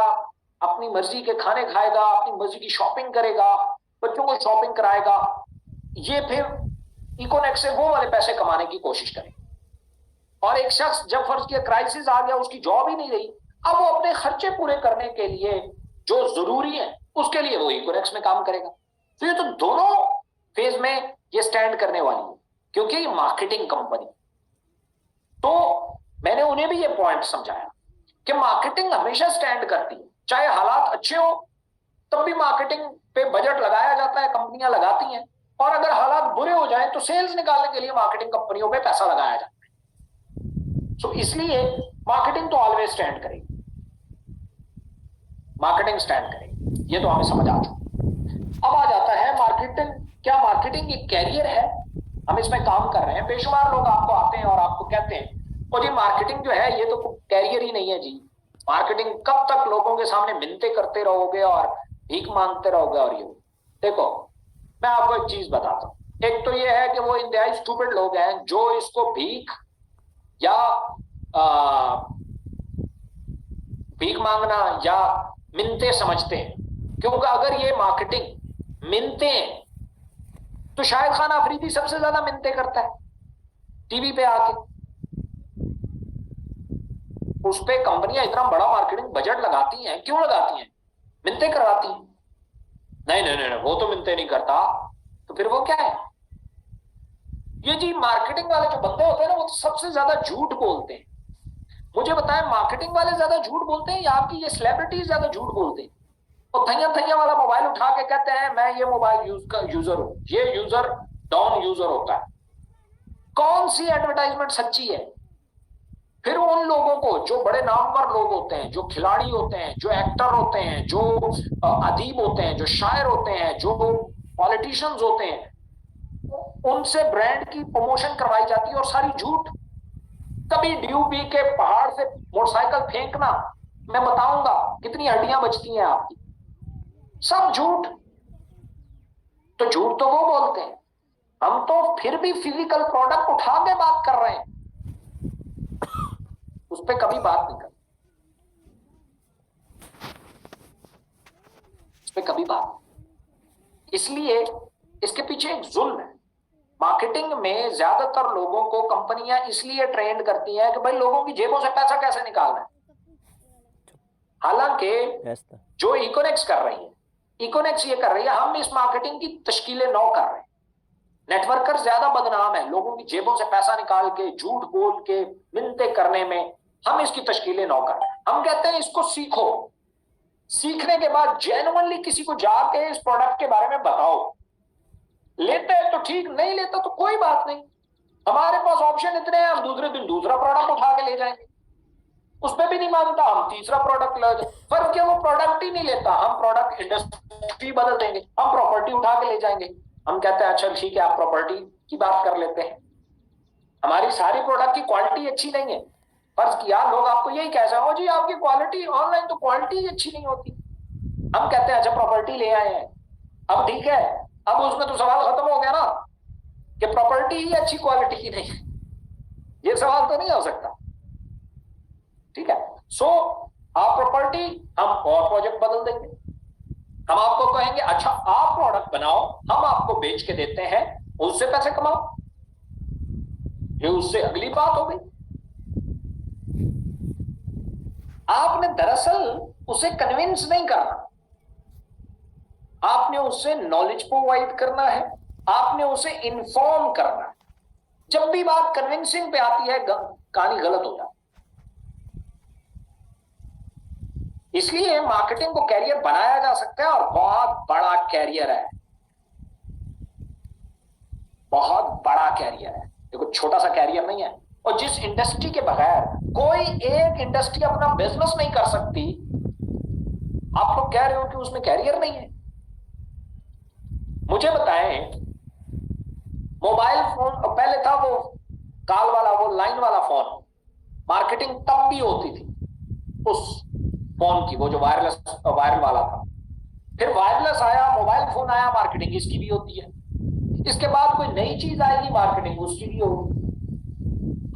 अपनी मर्जी के खाने खाएगा, अपनी मर्जी की शॉपिंग करेगा, बच्चों को शॉपिंग कराएगा, ये फिर इकोनेक्स से वो वाले पैसे कमाने की कोशिश करेगा। और एक शख्स जब फर्ज किया क्राइसिस आ गया, उसकी जॉब ही नहीं रही, अब वो अपने खर्चे पूरे करने के लिए जो जरूरी है उसके लिए वो इकोनेक्स में काम करेगा। तो ये तो दोनों फेज में ये स्टैंड करने वाली है, क्योंकि ये मार्केटिंग कंपनी। तो मैंने उन्हें भी ये पॉइंट समझाया कि मार्केटिंग हमेशा स्टैंड करती है, चाहे हालात अच्छे हो तब भी मार्केटिंग पे बजट लगाया जाता है, कंपनियां लगाती हैं, और अगर हालात बुरे हो जाए तो सेल्स निकालने के लिए मार्केटिंग कंपनियों पे पैसा लगाया जाता है। सो इसलिए मार्केटिंग तो ऑलवेज स्टैंड करेगी, मार्केटिंग स्टैंड करेगी, ये तो हमें समझ आ चुका। अब आ जाता है मार्केटिंग, क्या मार्केटिंग एक कैरियर है? हम इसमें काम कर रहे हैं, बेशुमार लोग आपको आते हैं और आपको कहते हैं और जी मार्केटिंग जो है ये तो कैरियर ही नहीं है जी, मार्केटिंग कब तक लोगों के सामने मिन्नतें करते रहोगे और भीख मांगते रहोगे। और ये देखो, मैं आपको एक चीज बताता हूँ, एक तो ये है कि वो इंतहाई स्टूपिड लोग हैं जो इसको भीख या भीख मांगना या मिन्नतें समझते हैं, क्योंकि अगर ये मार्केटिंग मिन्नतें, तो शायद खान अफरीदी सबसे ज्यादा मिन्नतें करता है टीवी पे आके, उस पे कंपनियां इतना बड़ा मार्केटिंग बजट लगाती हैं, क्यों लगाती हैं? मिन्नतें करवाती हैं। नहीं नहीं नहीं, वो तो मिन्नतें नहीं करता, तो फिर वो क्या है? ये जी मार्केटिंग वाले जो बंदे होते हैं ना, वो तो सबसे ज्यादा झूठ बोलते हैं। मुझे बताएं, मार्केटिंग वाले ज्यादा झूठ बोलते हैं या आपकी ये सेलिब्रिटीज ज्यादा झूठ बोलते हैं? और थैया थैया वाला मोबाइल उठा के कहते हैं मैं ये मोबाइल यूजर हूं, ये यूजर डाउन यूजर होता है। कौन सी एडवर्टाइजमेंट सच्ची है? फिर उन लोगों को जो बड़े नामवर लोग होते हैं, जो खिलाड़ी होते हैं, जो एक्टर होते हैं, जो अदीब होते हैं, जो शायर होते हैं, जो पॉलिटिशियंस होते हैं, उनसे ब्रांड की प्रमोशन करवाई जाती है और सारी झूठ। कभी ड्यूबी के पहाड़ से मोटरसाइकिल फेंकना, मैं बताऊंगा कितनी हड्डियां बचती हैं आपकी, सब झूठ। तो झूठ तो वो बोलते हैं, हम तो फिर भी फिजिकल प्रोडक्ट उठा के बात कर रहे हैं, उस पर कभी बात नहीं करते, उस पर कभी बात। इसलिए इसके पीछे एक जुल्म है। मार्केटिंग में ज्यादातर लोगों को कंपनियां इसलिए ट्रेंड करती हैं कि भाई लोगों की जेबों से पैसा कैसे निकालना है। हालांकि जो इकोनेक्स कर रही है, इकोनेक्स ये कर रही है, हम इस मार्केटिंग की तश्कीलें नौ कर रहे हैं। नेटवर्कर ज्यादा बदनाम है लोगों की जेबों से पैसा निकाल के, झूठ बोल के, मिन्नतें करने में। हम इसकी तश्कीलें नौ कर रहे हैं। हम कहते हैं इसको सीखो, सीखने के बाद जेन्युइनली किसी को जाके इस प्रोडक्ट के बारे में बताओ। लेते हैं तो ठीक, नहीं लेता तो कोई बात नहीं, हमारे पास ऑप्शन इतने हैं, हम दूसरे दिन दूसरा प्रोडक्ट उठा के ले जाएंगे। उस पर भी नहीं मानता, हम तीसरा प्रोडक्ट ले जाए। फर्क क्या, वो प्रोडक्ट ही नहीं लेता, हम प्रोडक्ट इंडस्ट्री बदल देंगे, हम प्रॉपर्टी उठा के ले जाएंगे। हम कहते हैं अच्छा ठीक है, आप प्रॉपर्टी की बात कर लेते हैं, हमारी सारी प्रोडक्ट की क्वालिटी अच्छी नहीं है। फर्ज किया लोग आपको यही कह रहे हो जी आपकी क्वालिटी ऑनलाइन तो क्वालिटी अच्छी नहीं होती। हम कहते हैं अच्छा प्रॉपर्टी ले आए हैं, अब ठीक है, अब उसमें तो सवाल खत्म हो गया ना कि प्रॉपर्टी ही अच्छी क्वालिटी की नहीं है, ये सवाल तो नहीं हो सकता। ठीक है, सो आप प्रॉपर्टी, हम और प्रोजेक्ट बदल देंगे। हम आपको कहेंगे अच्छा आप प्रोडक्ट बनाओ, हम आपको बेच के देते हैं, उससे पैसे कमाओ। ये उससे अगली बात हो गई। आपने दरअसल उसे कन्विंस नहीं करना, आपने उसे नॉलेज प्रोवाइड करना है, आपने उसे इन्फॉर्म करना है। जब भी बात कन्विंसिंग पे आती है कहानी गलत हो जाती। इसलिए मार्केटिंग को कैरियर बनाया जा सकता है और बहुत बड़ा कैरियर है, बहुत बड़ा कैरियर है, देखो छोटा सा कैरियर नहीं है। और जिस इंडस्ट्री के बगैर कोई एक इंडस्ट्री अपना बिजनेस नहीं कर सकती, आप लोग कह रहे हो कि उसमें कैरियर नहीं है। मुझे बताएं, मोबाइल फोन पहले था वो कॉल वाला, वो लाइन वाला फोन, मार्केटिंग तब भी होती थी उस फोन की, वो जो वायरल वाला था। फिर वायरलेस आया, मोबाइल फोन आया, मार्केटिंग इसकी भी होती है। इसके बाद कोई नई चीज आएगी, मार्केटिंग उसकी भी होगी।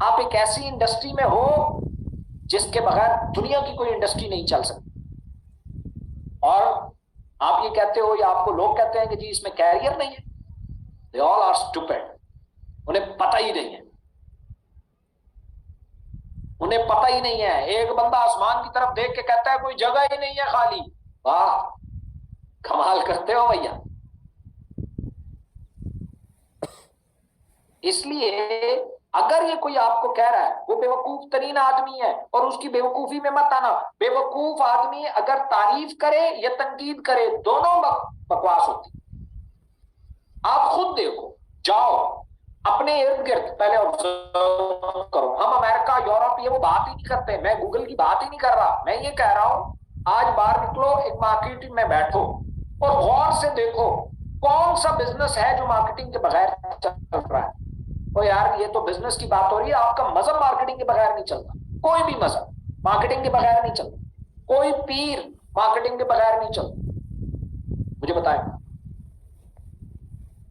आप एक ऐसी इंडस्ट्री में हो जिसके बगैर दुनिया की कोई इंडस्ट्री नहीं चल सकती, और आप ये कहते हो या आपको लोग कहते हैं कि जी इसमें कैरियर नहीं है। दे ऑल आर स्टूपिड, उन्हें पता ही नहीं है, उन्हें पता ही नहीं है। एक बंदा आसमान की तरफ देख के कहता है कोई जगह ही नहीं है खाली, वाह, कमाल करते हो भैया। इसलिए अगर ये कोई आपको कह रहा है वो बेवकूफ तरीन आदमी है, और उसकी बेवकूफी में मत आना। बेवकूफ आदमी अगर तारीफ करे या तनकीद करे, दोनों बकवास होती। आप खुद देखो, जाओ अपने इर्द गिर्द पहले ऑब्जर्व करो। हम अमेरिका, यूरोप, ये वो बात ही नहीं करते। मैं गूगल की बात ही नहीं कर रहा। मैं ये कह रहा हूं, आज बाहर निकलो, एक मार्केटिंग में बैठो और गौर से देखो कौन सा बिजनेस है जो मार्केटिंग के बगैर चल रहा है। तो यार, ये तो बिजनेस की बात हो रही है, आपका मजहब मार्केटिंग के बगैर नहीं चलता। कोई भी मजहब मार्केटिंग के बगैर नहीं चलता। कोई पीर मार्केटिंग के बगैर नहीं चलता। मुझे बताएं,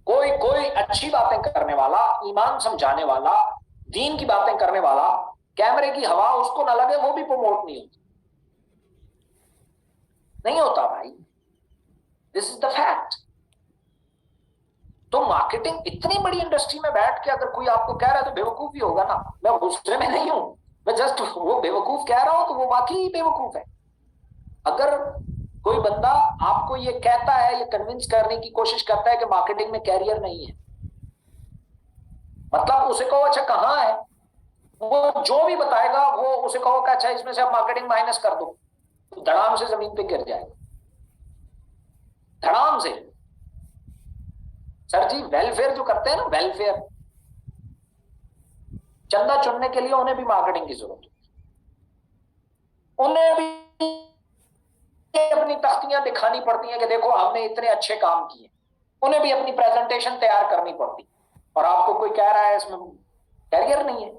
कोई अच्छी बातें करने वाला, ईमान समझाने वाला, दीन की बातें करने वाला, कैमरे की हवा उसको ना लगे, वो भी प्रमोट नहीं होता। नहीं होता भाई, दिस इज द फैक्ट। तो मार्केटिंग इतनी बड़ी इंडस्ट्री में बैठ के अगर कोई आपको कह रहा है तो बेवकूफ ही होगा ना। मैं गुस्से में नहीं हूं, मैं जस्ट वो बेवकूफ कह रहा हूं तो वो वाकई ही बेवकूफ है। अगर कोई बंदा आपको ये कहता है, ये कन्विंस करने की कोशिश करता है कि मार्केटिंग में कैरियर नहीं है, मतलब उसे कहो अच्छा कहां है, वो जो भी बताएगा वो उसे कहो कि अच्छा इसमें से आप मार्केटिंग माइनस कर दो, तो धड़ाम से जमीन पे गिर जाएगा, धड़ाम से। सर जी, वेलफेयर जो करते हैं ना, वेलफेयर, चंदा चुनने के लिए उन्हें भी मार्केटिंग की जरूरत है। उन्हें भी अपनी तख्तियां दिखानी पड़ती हैं कि देखो हमने इतने अच्छे काम किए। उन्हें भी अपनी प्रेजेंटेशन तैयार करनी पड़ती। और आपको कोई कह रहा है इसमें कैरियर नहीं है।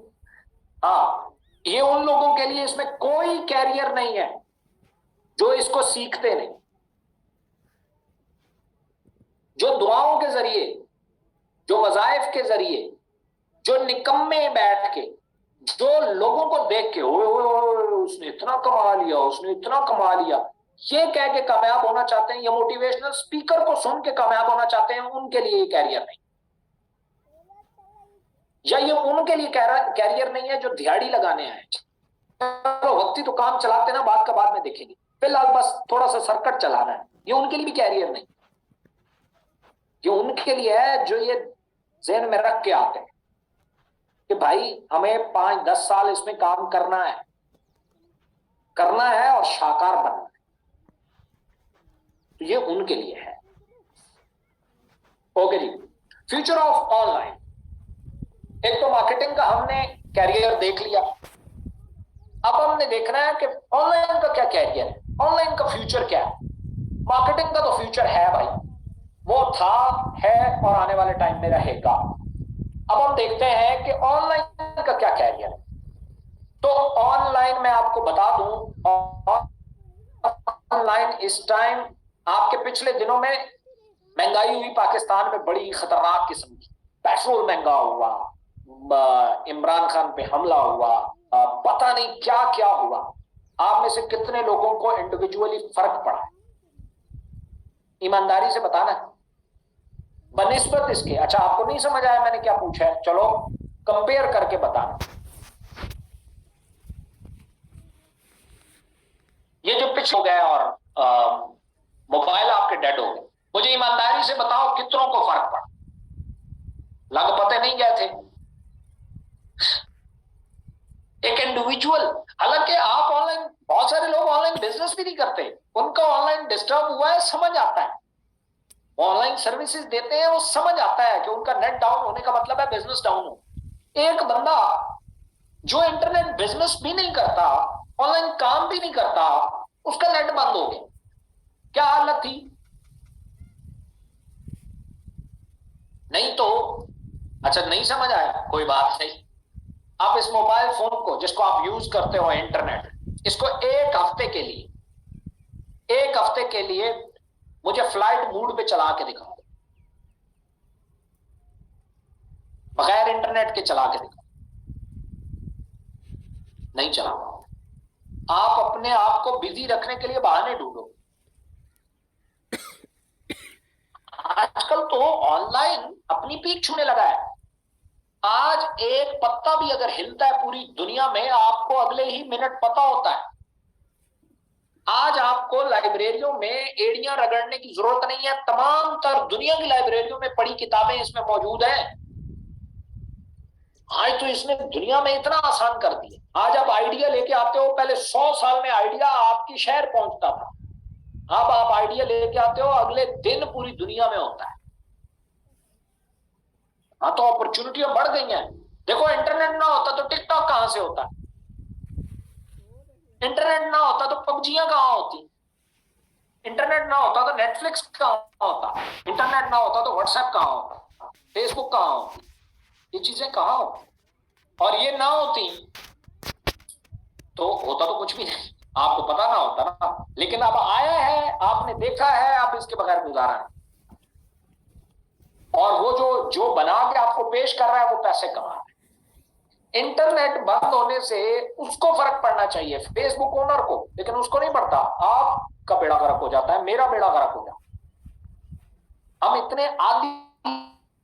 हाँ, ये उन लोगों के लिए इसमें कोई कैरियर नहीं है जो इसको सीखते नहीं, जो दुआओं के जरिए, जो वज़ाइफ के जरिए, जो निकम्मे बैठ के, जो लोगों को देख के ओए उसने इतना कमा लिया, उसने इतना कमा लिया, ये कह के कामयाब होना चाहते हैं, या मोटिवेशनल स्पीकर को सुन के कामयाब होना चाहते हैं, उनके लिए ये कैरियर नहीं। या ये उनके लिए कैरियर नहीं है जो दिहाड़ी लगाने आए, चलो वक्ती तो काम चलाते ना, बाद का बाद में देखेंगे, फिलहाल बस थोड़ा सा सर्किट चलाना है, ये उनके लिए भी कैरियर नहीं। ये उनके लिए है जो ये ज़हन में रख के आते हैं कि भाई हमें 5-10 साल इसमें काम करना है और शाकार बनना है। तो ये उनके लिए है। Okay ji, future of online. एक तो मार्केटिंग का हमने कैरियर देख लिया, अब हमने देखना है कि ऑनलाइन का क्या कैरियर है, ऑनलाइन का फ्यूचर क्या है। मार्केटिंग का तो फ्यूचर है भाई, वो था, है और आने वाले टाइम में रहेगा। अब हम देखते हैं कि ऑनलाइन का क्या कैरियर है। तो ऑनलाइन मैं आपको बता दूं, ऑनलाइन इस टाइम आपके पिछले दिनों में महंगाई हुई पाकिस्तान में बड़ी खतरनाक किस्म की। पेट्रोल महंगा हुआ, इमरान खान पे हमला हुआ, पता नहीं क्या क्या हुआ। आप में से कितने लोगों को इंडिविजुअली फर्क पड़ा है? ईमानदारी से बताना बनिस्बत इसके। अच्छा, आपको नहीं समझ आया मैंने क्या पूछा है? चलो कंपेयर करके बताना। ये जो पिच हो गया और मोबाइल आपके डेड हो गए, मुझे ईमानदारी से बताओ कितनों को फर्क पड़ा? लग पते नहीं गए थे। एक इंडिविजुअल, हालांकि आप ऑनलाइन, बहुत सारे लोग ऑनलाइन बिजनेस भी नहीं करते, उनका ऑनलाइन डिस्टर्ब हुआ है, समझ आता है, ऑनलाइन सर्विसेज देते हैं, वो समझ आता है कि उनका नेट डाउन होने का मतलब है बिजनेस डाउन हो। एक बंदा जो इंटरनेट बिजनेस भी नहीं करता, ऑनलाइन काम भी नहीं करता, उसका नेट बंद हो गया, क्या हालत थी? नहीं तो अच्छा, नहीं समझ आया, कोई बात नहीं। आप इस मोबाइल फोन को जिसको आप यूज करते हो इंटरनेट, इसको एक हफ्ते के लिए मुझे फ्लाइट मोड पे चला के दिखाओ, बगैर इंटरनेट के चला के दिखाओ, नहीं चला पाओगे। आप अपने आप को बिजी रखने के लिए बहाने ढूंढो। आजकल तो ऑनलाइन अपनी पीक छूने लगा है। आज एक पत्ता भी अगर हिलता है पूरी दुनिया में, आपको अगले ही मिनट पता होता है। आज आपको लाइब्रेरियों में एड़ियां रगड़ने की जरूरत नहीं है, तमाम तर दुनिया की लाइब्रेरियों में पड़ी किताबें इसमें मौजूद हैं। आज तो इसने दुनिया में इतना आसान कर दिया। आज आप आइडिया लेके आते हो, पहले 100 साल में आइडिया आपकी शहर पहुंचता था, अब आप आइडिया लेके आते हो अगले दिन पूरी दुनिया में होता है। हाँ, तो अपॉर्चुनिटियां बढ़ गई हैं। देखो, इंटरनेट ना होता तो टिकटॉक कहां से होता, इंटरनेट ना होता तो पबजियां कहां होती, इंटरनेट ना होता तो नेटफ्लिक्स कहां होता, इंटरनेट ना होता तो व्हाट्सएप कहां होता, फेसबुक कहां होती, ये चीजें कहां होती। और ये ना होती तो होता तो कुछ भी नहीं, आपको पता ना होता ना। लेकिन अब आया है, आपने देखा है, अब इसके बगैर गुजारा नहीं। और वो जो जो बना के आपको पेश कर रहा है वो पैसे कमा रहा है। इंटरनेट बंद होने से उसको फर्क पड़ना चाहिए, फेसबुक ओनर को, लेकिन उसको नहीं पड़ता। आपका बेड़ा गर्क हो जाता है, मेरा बेड़ा गर्क हो जाता है। हम इतने आदी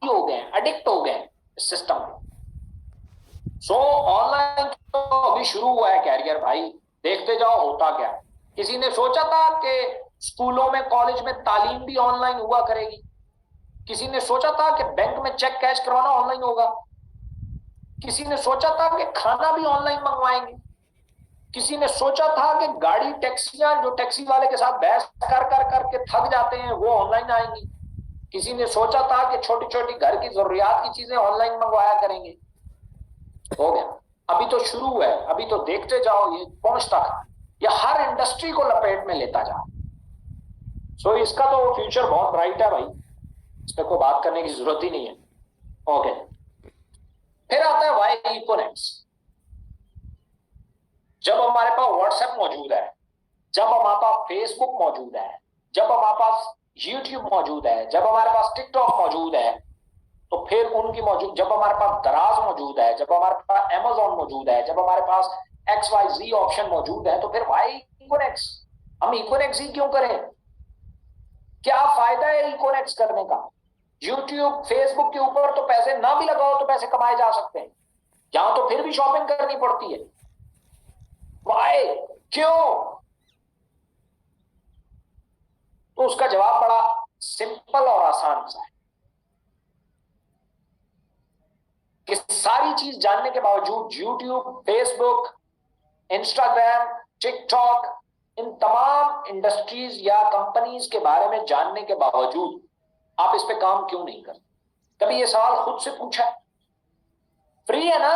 हो गए, एडिक्ट हो गए इस सिस्टम में। सो ऑनलाइन तो अभी शुरू हुआ है कैरियर भाई, देखते जाओ होता क्या है। किसी ने सोचा था कि स्कूलों में कॉलेज में तालीम भी ऑनलाइन हुआ करेगी? किसी ने सोचा था कि बैंक में चेक कैश करवाना ऑनलाइन होगा? किसी ने सोचा था कि खाना भी ऑनलाइन मंगवाएंगे? किसी ने सोचा था कि गाड़ी टैक्सियां जो टैक्सी वाले के साथ बहस कर कर करके थक जाते हैं वो ऑनलाइन आएंगी? किसी ने सोचा था कि छोटी छोटी घर की जरूरियात की चीजें ऑनलाइन मंगवाया करेंगे? हो गया, अभी तो शुरू है, अभी तो देखते जाओ ये पहुंचता था, ये हर इंडस्ट्री को लपेट में लेता जा। सो इसका तो फ्यूचर बहुत ब्राइट है भाई, इस पर कोई बात करने की जरूरत ही नहीं है। ओके, फिर आता है वाई इकोनेक्स। जब हमारे पास व्हाट्सएप मौजूद है, जब हमारे पास फेसबुक मौजूद है, जब हमारे पास यूट्यूब मौजूद है, जब हमारे पास टिकटॉक मौजूद है, तो फिर उनकी मौजूद, जब हमारे पास दराज मौजूद है, जब हमारे पास अमेजोन मौजूद है, जब हमारे पास XYZ ऑप्शन मौजूद है, तो फिर वाई इकोनेक्स? हम इकोनेक्स ही क्यों करें? क्या फायदा है इकोनेक्स करने का? यूट्यूब फेसबुक के ऊपर तो पैसे ना भी लगाओ तो पैसे कमाए जा सकते हैं, यहां तो फिर भी शॉपिंग करनी पड़ती है। वाई, क्यों? तो उसका जवाब बड़ा सिंपल और आसान सा है कि सारी चीज जानने के बावजूद यूट्यूब, फेसबुक, इंस्टाग्राम, टिकटॉक, इन तमाम इंडस्ट्रीज या कंपनीज के बारे में जानने के बावजूद आप इस पे काम क्यों नहीं करते? कभी ये सवाल खुद से पूछा? फ्री है ना,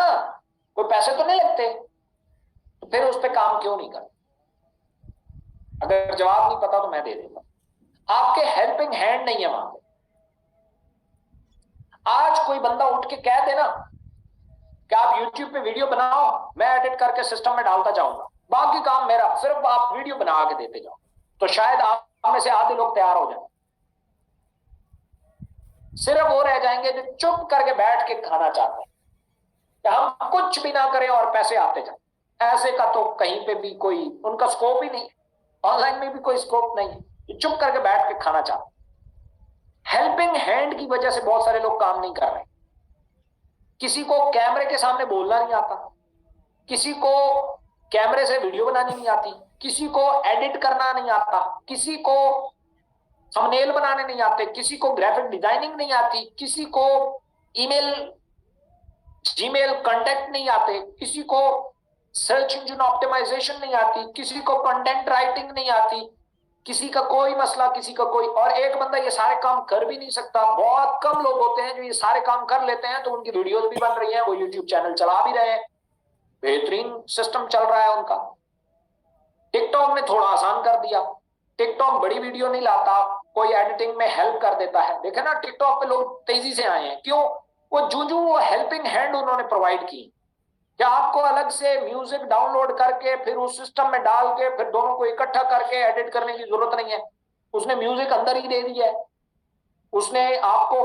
कोई पैसे तो नहीं लगते, तो फिर उस पे काम क्यों नहीं करते? अगर जवाब नहीं पता तो मैं दे देता, आपके हेल्पिंग हैंड नहीं है वहां पे। आज कोई बंदा उठ के कह देना कि आप YouTube पे वीडियो बनाओ, मैं एडिट करके सिस्टम में डालता जाऊंगा, बाकी काम मेरा, सिर्फ आप वीडियो बना के देते जाओ, तो शायद आप में से आधे लोग तैयार हो जाए। सिर्फ वो रह जाएंगे जो चुप करके बैठ के खाना चाहते हैं कि हम कुछ भी ना करें और पैसे आते जाए। ऐसे का तो कहीं पे भी कोई उनका स्कोप ही नहीं, ऑनलाइन में भी कोई स्कोप नहीं, चुप करके बैठ के खाना चाहते। हेल्पिंग हैंड की वजह से बहुत सारे लोग काम नहीं कर रहे। किसी को कैमरे के सामने बोलना नहीं आता, किसी को कैमरे से वीडियो बनानी नहीं आती, किसी को एडिट करना नहीं आता, किसी को थंबनेल बनाने नहीं आते, किसी को ग्राफिक डिजाइनिंग नहीं आती, किसी को ईमेल जीमेल कांटेक्ट नहीं आते, किसी को सर्च इंजन ऑप्टिमाइजेशन नहीं आती, किसी को कंटेंट राइटिंग नहीं आती, किसी का कोई मसला, किसी का कोई, और एक बंदा ये सारे काम कर भी नहीं सकता। बहुत कम लोग होते हैं जो ये सारे काम कर लेते हैं, तो उनकी वीडियोस भी बन रही हैं, वो यूट्यूब चैनल चला भी रहे हैं, बेहतरीन सिस्टम चल रहा है उनका। टिकटॉक ने थोड़ा आसान कर दिया, टिकटॉक बड़ी वीडियो नहीं लाता, कोई एडिटिंग में हेल्प कर देता है। देखे ना, टिकटॉक पे लोग तेजी से आए हैं, क्यों? वो जूझू वो हेल्पिंग हैंड उन्होंने प्रोवाइड की। क्या आपको अलग से म्यूजिक डाउनलोड करके फिर उस सिस्टम में डाल के फिर दोनों को इकट्ठा करके एडिट करने की जरूरत नहीं है। उसने म्यूजिक अंदर ही दे दिया है, उसने आपको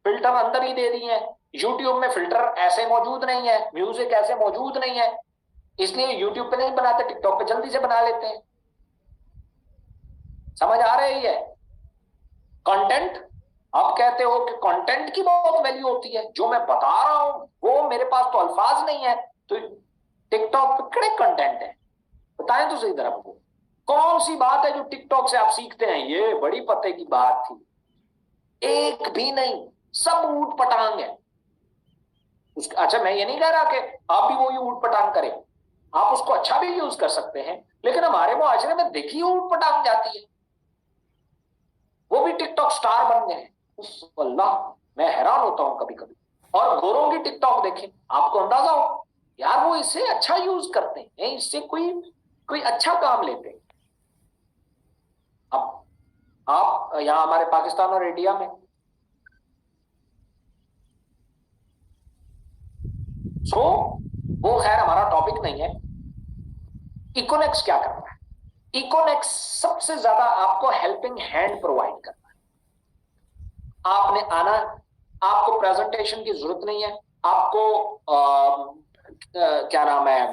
फिल्टर अंदर ही दे दिए हैं। यूट्यूब में फिल्टर ऐसे मौजूद नहीं है, म्यूजिक ऐसे मौजूद नहीं है, इसलिए यूट्यूब पे नहीं बनाते, टिकटॉक पे जल्दी से बना लेते हैं। समझ आ रही है? कंटेंट, आप कहते हो कि कंटेंट की बहुत वैल्यू होती है, जो मैं बता रहा हूं वो मेरे पास तो अल्फाज नहीं है, तो टिकटॉक पे कितने कंटेंट है बताएं तो सही तरह आपको। कौन सी बात है जो टिकटॉक से आप सीखते हैं? ये बड़ी पते की बात थी, एक भी नहीं, सब ऊट पटांग है। अच्छा, मैं ये नहीं कह रहा कि आप भी वही ऊट पटांग करें, आप उसको अच्छा भी यूज कर सकते हैं, लेकिन हमारे मुआशरे में देखिए ऊट पटांग जाती है, वो भी टिकटॉक स्टार बन गए हैं। अल्लाह, मैं हैरान होता हूं कभी कभी। और गोरों की टिकटॉक देखें, आपको अंदाजा हो यार, वो इससे अच्छा यूज करते हैं, इससे कोई कोई अच्छा काम लेते हैं। अब आप यहां हमारे पाकिस्तान और इंडिया में, सो वो खैर हमारा टॉपिक नहीं है। इकोनेक्स क्या करता है? इकोनेक्स सबसे ज्यादा आपको हेल्पिंग हैंड प्रोवाइड करता है। आपने आना, आपको प्रेजेंटेशन की जरूरत नहीं है, आपको क्या नाम है,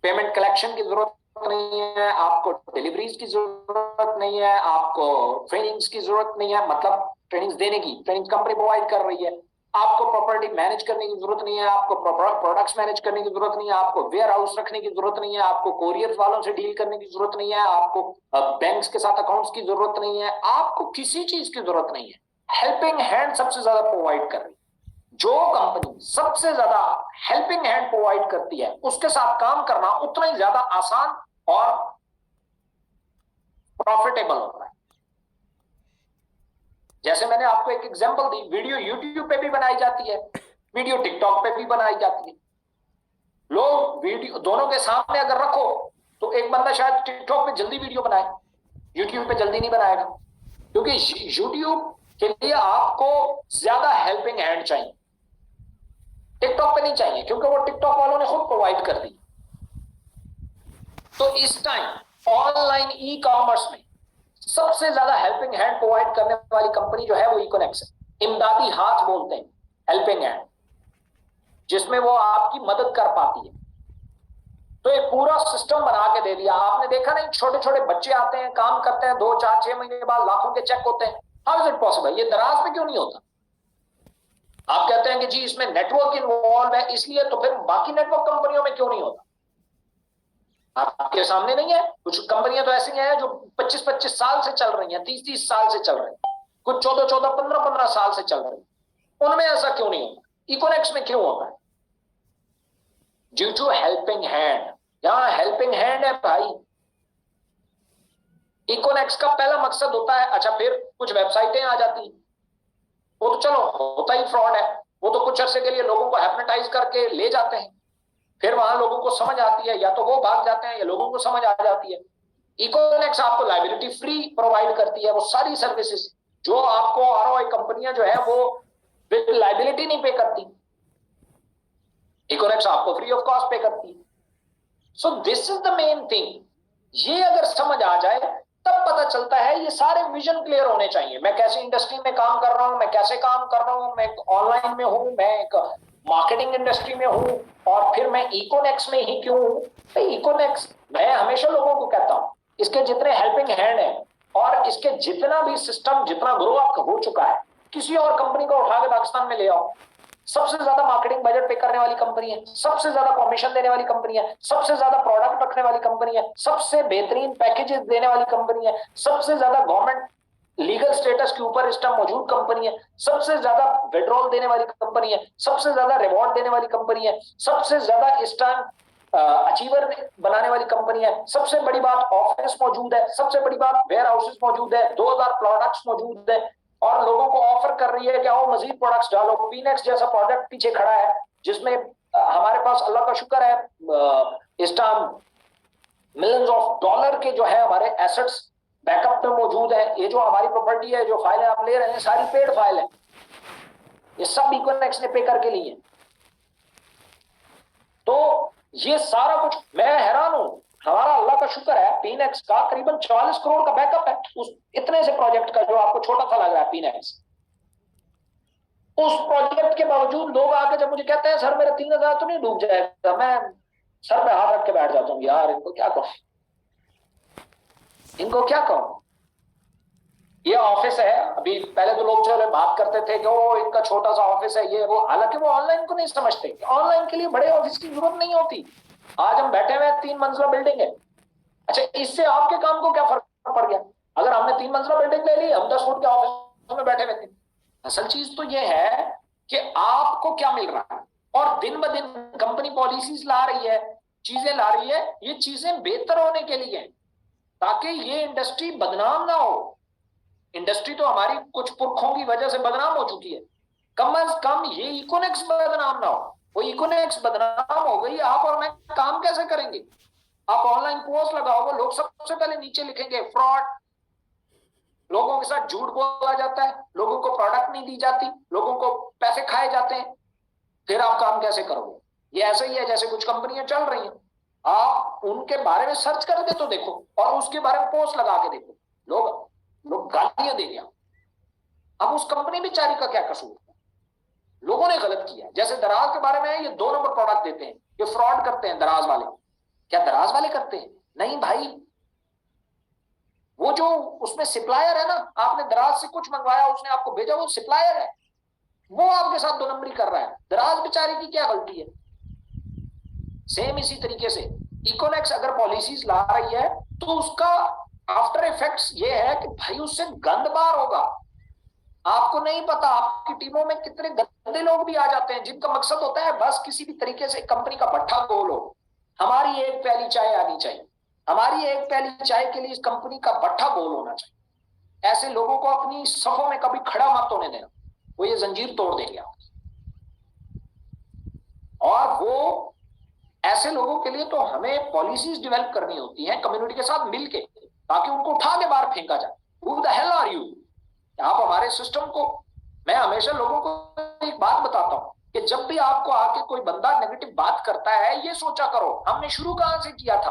पेमेंट कलेक्शन की जरूरत नहीं है, आपको डिलीवरीज की जरूरत नहीं है, आपको ट्रेनिंग्स की जरूरत नहीं है, मतलब ट्रेनिंग्स देने की, ट्रेनिंग कंपनी प्रोवाइड कर रही है। आपको प्रॉपर्टी मैनेज करने की जरूरत नहीं है, आपको प्रोडक्ट्स मैनेज करने की जरूरत नहीं है, आपको वेयर हाउस रखने की जरूरत नहीं है, आपको कोरियर वालों से डील करने की जरूरत नहीं है, आपको बैंक्स के साथ अकाउंट्स की जरूरत नहीं है, आपको किसी चीज की जरूरत नहीं है। हेल्पिंग हैंड सबसे ज्यादा प्रोवाइड कर रही है। जो कंपनी सबसे ज्यादा हेल्पिंग हैंड प्रोवाइड करती है, उसके साथ काम करना उतना ही ज्यादा आसान और प्रॉफिटेबल होता है। जैसे मैंने आपको एक एग्जांपल दी, वीडियो यूट्यूब पे भी बनाई जाती है, वीडियो टिकटॉक पे भी बनाई जाती है। लोग वीडियो दोनों के सामने अगर रखो तो एक बंदा शायद टिकटॉक पे जल्दी वीडियो बनाए, यूट्यूब पे जल्दी नहीं बनाएगा, क्योंकि यूट्यूब के लिए आपको ज्यादा हेल्पिंग हैंड चाहिए, टिकटॉक पे नहीं चाहिए, क्योंकि वो टिकटॉक वालों ने खुद प्रोवाइड कर दी। तो इस टाइम ऑनलाइन ई कॉमर्स में सबसे ज्यादा हेल्पिंग हैंड प्रोवाइड करने वाली कंपनी जो है वो इकोनेक्स है। इमदादी हाथ बोलते हैं, हेल्पिंग हैंड, जिसमें वो आपकी मदद कर पाती है। तो एक पूरा सिस्टम बना के दे दिया। आपने देखा नहीं, छोटे छोटे बच्चे आते हैं, काम करते हैं, 2 4 6 महीने के बाद लाखों के चेक होते हैं। How is it possible? ये दराज पे क्यों नहीं होता? आप कहते हैं कि जी इसमें नेटवर्क इन्वॉल्व है इसलिए, तो फिर बाकी नेटवर्क कंपनियों में क्यों नहीं होता? आपके सामने नहीं है? कुछ कंपनियां तो ऐसी हैं जो 25-25 साल से चल रही हैं, 30-30 साल से चल रही हैं, कुछ 14-14 15-15 साल से चल रही हैं। उनमें ऐसा क्यों नहीं होता? इकोनेक्स में क्यों होता है? Due to helping hand. यहां हेल्पिंग हैंड है भाई। इकोनेक्स का पहला मकसद होता है, अच्छा फिर कुछ वेबसाइटें आ जाती हैं, वो तो चलो होता ही फ्रॉड है, वो तो कुछ अरसे के लिए लोगों को हिप्नोटाइज करके ले जाते हैं, फिर वहां लोगों को समझ आती है, या तो वो भाग जाते हैं या लोगों को समझ आ जाती है। इकोनेक्स आपको लाइबिलिटी फ्री प्रोवाइड करती है, वो सारी सर्विसेज जो आपको आरओआई कंपनियां जो है वो लाइबिलिटी नहीं पे करती, इकोनेक्स आपको फ्री ऑफ कॉस्ट पे करती है। So this is the main thing. ये अगर समझ आ जाए तब पता चलता है, ये सारे विजन क्लियर होने चाहिए। मैं कैसे इंडस्ट्री में काम कर रहा हूं, मैं कैसे काम कर रहा हूं, मैं ऑनलाइन में हूं, मैं एक मार्केटिंग इंडस्ट्री में हूं, और फिर मैं इकोनेक्स में ही क्यों हूं? इकोनेक्स, मैं हमेशा लोगों को कहता हूं, इसके जितने हेल्पिंग हैंड है और इसके जितना भी सिस्टम, जितना ग्रो अप हो चुका है, किसी और कंपनी को उठा के पाकिस्तान में ले आओ, सबसे ज्यादा मार्केटिंग बजट पे करने वाली कंपनी है, सबसे ज्यादा कमीशन देने वाली कंपनी है, सबसे ज्यादा प्रोडक्ट रखने वाली कंपनी है, सबसे बेहतरीन पैकेजेस देने वाली कंपनी है, सबसे ज्यादा गवर्नमेंट लीगल स्टेटस के ऊपर इस टाइम मौजूद कंपनी है, सबसे ज्यादा विड्रॉल देने वाली कंपनी है, सबसे ज्यादा रिवॉर्ड देने वाली कंपनी है, सबसे ज्यादा इस टाइम अचीवर बनाने वाली कंपनी है, सबसे बड़ी बात ऑफिस मौजूद है, सबसे बड़ी बात वेयर हाउसेस मौजूद है, 2000 प्रोडक्ट्स मौजूद है, और लोगों को ऑफर कर रही है कि आओ मजीद प्रोडक्ट्स डालो। पीनेक्स जैसा प्रोडक्ट पीछे खड़ा है, जिसमें हमारे पास अल्लाह का शुक्र है इस टाइम मिलियंस ऑफ डॉलर के जो है हमारे एसेट्स बैकअप में मौजूद है। ये जो हमारी प्रॉपर्टी है, जो फाइलें आप ले रहे हैं, सारी पेड फाइल है, ये सब इकोनेक्स ने पे करके ली है। तो ये सारा कुछ, मैं हैरान हूं, हमारा अल्लाह का शुक्र है पीनेक्स का करीबन 44 करोड़ का बैकअप है उस इतने से प्रोजेक्ट का, जो आपको छोटा सा लग रहा है पीनेक्स। उस प्रोजेक्ट के बावजूद लोग आके जब मुझे कहते हैं सर मेरा 3000 तो नहीं डूब जाएगा, मैं सर पे हाथ रख के बैठ जाता हूँ, यार इनको क्या कहूं, इनको क्या कहूं। ये ऑफिस है, अभी पहले तो लोग चलो बात करते थे कि वो इनका छोटा सा ऑफिस है ये वो, हालांकि वो ऑनलाइन को नहीं समझते। ऑनलाइन के लिए बड़े ऑफिस की जरूरत नहीं होती। आज हम बैठे हुए हैं, 3 मंजिला बिल्डिंग है, अच्छा, इससे आपके काम को क्या फर्क पड़ गया? अगर हमने 3 मंजिला बिल्डिंग ले ली, हम 10 फुट के ऑफिस में बैठे रहते हैं। असल चीज तो यह है कि आपको क्या मिल रहा है, और दिन ब दिन कंपनी पॉलिसीज ला रही है, चीजें ला रही है, ये चीजें बेहतर होने के लिए, ताकि ये इंडस्ट्री बदनाम ना हो। इंडस्ट्री तो हमारी कुछ पुरखों की वजह से बदनाम हो चुकी है, कम अज कम ये इकोनॉमिक्स बदनाम ना हो। वो इकोनॉमिक्स बदनाम हो गई, आप और मैं काम कैसे करेंगे? आप ऑनलाइन पोस्ट लगाओगे, लोग सबसे पहले नीचे लिखेंगे फ्रॉड, लोगों के साथ झूठ बोला जाता है, लोगों को प्रोडक्ट नहीं दी जाती, लोगों को पैसे खाए जाते हैं, फिर आप काम कैसे करोगे? ये ऐसा ही है जैसे कुछ कंपनियां चल रही हैं, आप उनके बारे में सर्च करके तो देखो, और उसके बारे में पोस्ट लगा के देखो, लोग लोग गालियां दे दिया। अब उस कंपनी बेचारी का क्या कसूर है? लोगों ने गलत किया। जैसे दराज के बारे में है, ये 2 नंबर प्रोडक्ट देते हैं, ये फ्रॉड करते हैं दराज वाले। क्या दराज वाले करते हैं? नहीं भाई, वो जो उसमें सप्लायर है ना, आपने दराज से कुछ मंगवाया, उसने आपको भेजा, वो सप्लायर है, वो आपके साथ 2 नंबरी कर रहा है। दराज बेचारी की क्या गलती है? सेम इसी तरीके से इकोनॉमिक्स अगर पॉलिसीज ला रही है, तो उसका आफ्टर इफेक्ट्स ये है कि भाई उससे गंद बार होगा। आपको नहीं पता, आपकी टीमों में कितने गंदे लोग भी आ जाते हैं, जिनका मकसद होता है बस किसी भी तरीके से कंपनी का भट्ठा खोलो, हमारी एक प्याली चाय आनी चाहिए, हमारी एक प्याली चाय के लिए इस कंपनी का भट्ठा गोल होना चाहिए। ऐसे लोगों को अपनी सफों में कभी खड़ा मत होने देना, वो ये जंजीर तोड़ देंगे आपकी। और वो ऐसे लोगों के लिए तो हमें पॉलिसीज डेवलप करनी होती हैं कम्युनिटी के साथ मिलके, ताकि उनको उठा के बाहर फेंका जाए। Who the hell are you? आप हमारे सिस्टम को, मैं हमेशा लोगों को एक बात बताता हूं कि जब भी आपको आके कोई बंदा नेगेटिव बात करता है, ये सोचा करो हमने शुरू कहां से किया था।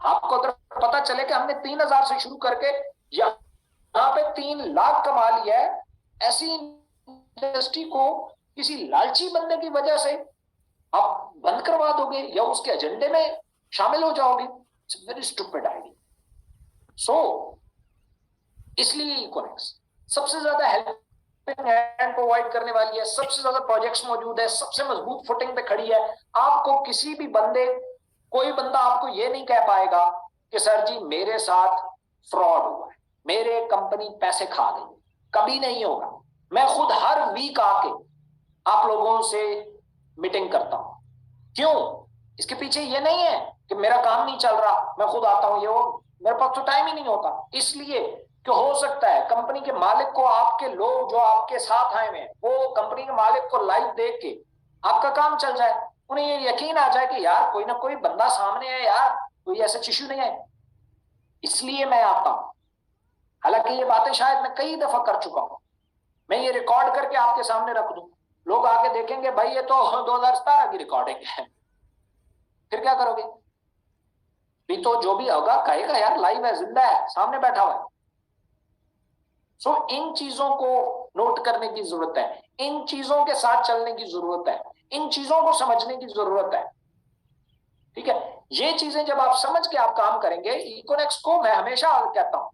आपको अगर पता चले कि हमने 3000 से शुरू करके यहाँ पे 3 लाख कमा लिया है, ऐसी इंडस्ट्री को किसी लालची बंदे की वजह से आप बंद करवा दोगे या उसके एजेंडे में शामिल हो जाओगे, इट्स वेरी स्टूपिड आइडिया। सो इसलिए इकोनॉमिक्स सबसे ज्यादा हेल्पिंग हैंड प्रोवाइड करने वाली है, सबसे ज्यादा प्रोजेक्ट्स मौजूद है, सबसे मजबूत फुटिंग पे खड़ी है। आपको किसी भी बंदे, कोई बंदा आपको ये नहीं कह पाएगा कि सर जी मेरे साथ फ्रॉड हुआ है, मेरे कंपनी पैसे खा गई, कभी नहीं होगा। मैं खुद हर वीक आके आप लोगों से मीटिंग करता हूं। क्यों? इसके पीछे ये नहीं है कि मेरा काम नहीं चल रहा, मैं खुद आता हूं, ये वो, मेरे पास तो टाइम ही नहीं होता। इसलिए कि हो सकता है कंपनी के मालिक को, आपके लोग जो आपके साथ आए हुए हैं, वो कंपनी के मालिक को लाइव देख के आपका काम चल जाए, उन्हें ये यकीन आ जाए कि यार कोई ना कोई बंदा सामने है, यार कोई ऐसा इश्यू नहीं है, इसलिए मैं आता हूं। हालांकि ये बातें शायद मैं कई दफा कर चुका हूं, मैं ये रिकॉर्ड करके आपके सामने रख दूं, लोग आके देखेंगे भाई ये तो 2017 की रिकॉर्डिंग है, फिर क्या करोगे? भी तो जो भी होगा कहेगा यार लाइव है, जिंदा है, सामने बैठा हुआ है। सो इन चीजों को नोट करने की जरूरत है, इन चीजों के साथ चलने की जरूरत है, इन चीजों को समझने की जरूरत है। ठीक है, ये चीजें जब आप समझ के आप काम करेंगे, इकोनॉमिक्स को मैं हमेशा कहता हूं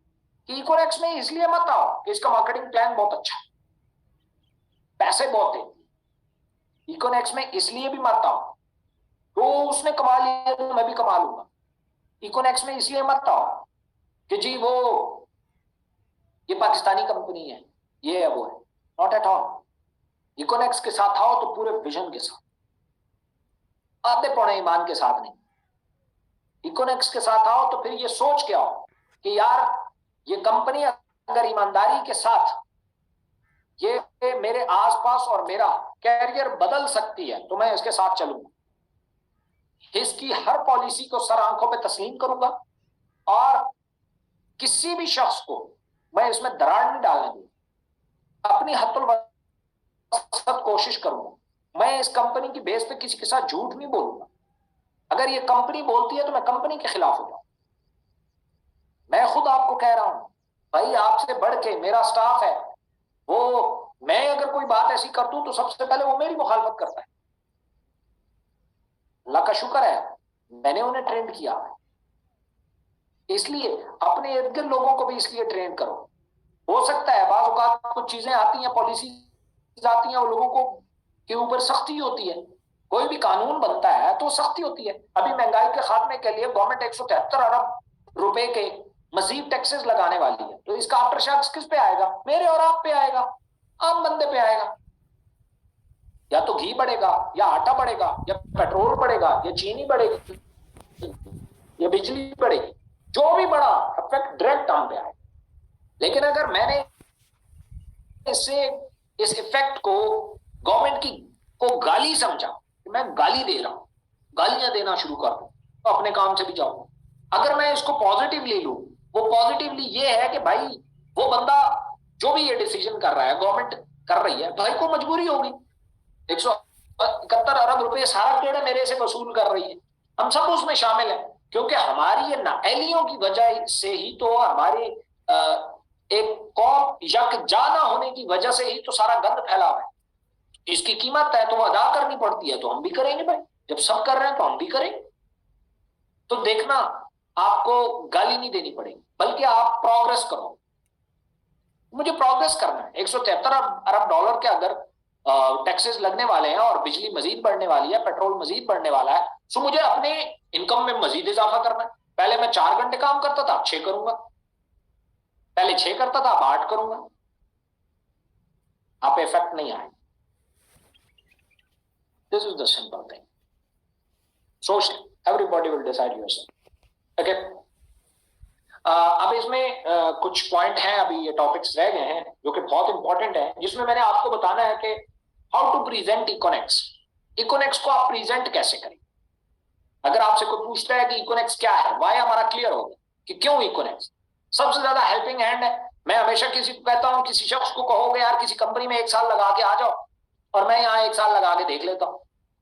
कि इकोनॉमिक्स में इसलिए मत आओ कि इसका मार्केटिंग प्लान बहुत अच्छा है, पैसे बहुत है। इकोनॉमिक्स में इसलिए भी मत आओ तो उसने कमा लिया तो मैं भी कमा लूंगा। इकोनॉमिक्स में इसलिए मत आओ कि जी वो ये पाकिस्तानी कंपनी है, ये है वो है, नॉट एट ऑल। इकोनॉमिक्स के साथ आओ तो पूरे विजन के साथ, आधे पौने ईमान के साथ नहीं। इकोनॉमिक्स के साथ आओ तो फिर ये सोच के आओ कि यार ये कंपनी अगर ईमानदारी के साथ ये मेरे आसपास और मेरा कैरियर बदल सकती है तो मैं इसके साथ चलूंगा, इसकी हर पॉलिसी को सर आंखों पे तस्लीम करूंगा, और किसी भी शख्स को मैं इसमें दरार नहीं डालने दूंगा, अपनी हद्दुल वसअत कोशिश करूंगा। मैं इस कंपनी की बेस पे किसी के साथ झूठ नहीं बोलूंगा। अगर ये कंपनी बोलती है तो मैं कंपनी के खिलाफ हो जाऊं। मैं खुद आपको कह रहा हूं भाई, आपसे बढ़ के मेरा स्टाफ है, वो मैं अगर कोई बात ऐसी कर दूं तो सबसे पहले वो मेरी मुखालफत करता है। अल्लाह का शुक्र है मैंने उन्हें ट्रेन किया है, इसलिए अपने इर्द गिर्द लोगों को भी इसलिए ट्रेन करो। हो सकता है बाज़ औक़ात कुछ चीजें आती हैं, पॉलिसी आती हैं, और लोगों को के ऊपर सख्ती होती है, कोई भी कानून बनता है तो सख्ती होती है। अभी महंगाई के खात्मे के लिए गवर्नमेंट 173 अरब रुपए के मजीद टैक्सेस लगाने वाली है, तो इसका आफ्टर शॉक्स किस पे आएगा? मेरे और आप पे आएगा, आम बंदे पे आएगा। या तो घी बढ़ेगा, या आटा बढ़ेगा, या पेट्रोल बढ़ेगा, या चीनी बढ़ेगी, या बिजली बढ़ेगी, जो भी बढ़ा इफेक्ट डायरेक्ट हम पे आएगा। लेकिन अगर मैंने इससे इस इफेक्ट को गवर्नमेंट की को गाली समझा कि मैं गाली दे रहा हूं, गालियां देना शुरू कर दूं, तो अपने काम से भी जाऊं। अगर मैं इसको पॉजिटिवली लूं, वो पॉजिटिवली ये है कि भाई वो बंदा जो भी ये डिसीजन कर रहा है, गवर्नमेंट कर रही है, भाई को मजबूरी होगी। 171 अरब रुपए सारा टेढ़े मेरे से वसूल कर रही है, हम सब उसमें शामिल हैं, क्योंकि हमारी ये नाअहलियों की वजह से ही तो हमारी एक कौम यकजा होने की वजह से ही तो सारा गंद फैला हुआ है। इसकी कीमत है तो वो अदा करनी पड़ती है, तो हम भी करेंगे भाई, जब सब कर रहे हैं तो हम भी करेंगे। तो देखना, आपको गाली नहीं देनी पड़ेगी, बल्कि आप प्रोग्रेस करो। मुझे प्रोग्रेस करना है। 173 अरब डॉलर के अगर टैक्सेस लगने वाले हैं और बिजली मजीद बढ़ने वाली है, पेट्रोल मजीद बढ़ने वाला है, तो मुझे अपने इनकम में मजीद इजाफा करना है। पहले मैं 4 घंटे काम करता था, 6 करूंगा। पहले 6 करता था, अब 8 करूंगा। आप इफेक्ट नहीं आए। This is the simple thing. सोच, everybody will decide yourself. Okay, अब इसमें कुछ पॉइंट हैं, अभी ये टॉपिक्स रह गए हैं जो कि बहुत इंपॉर्टेंट है, जिसमें मैंने आपको बताना है कि हाउ टू प्रेजेंट इकोनेक्स। इकोनेक्स को आप प्रेजेंट कैसे करें। अगर आपसे कोई पूछता है कि इकोनेक्स क्या है, वाई, हमारा क्लियर हो गया कि क्यों इकोनेक्स सबसे ज्यादा हेल्पिंग हैंड है। मैं हमेशा किसी को कहता हूं, किसी शख्स को कहोगे यार किसी कंपनी में 1 साल लगा के आ जाओ, और मैं यहाँ 1 साल लगा के देख लेता हूँ,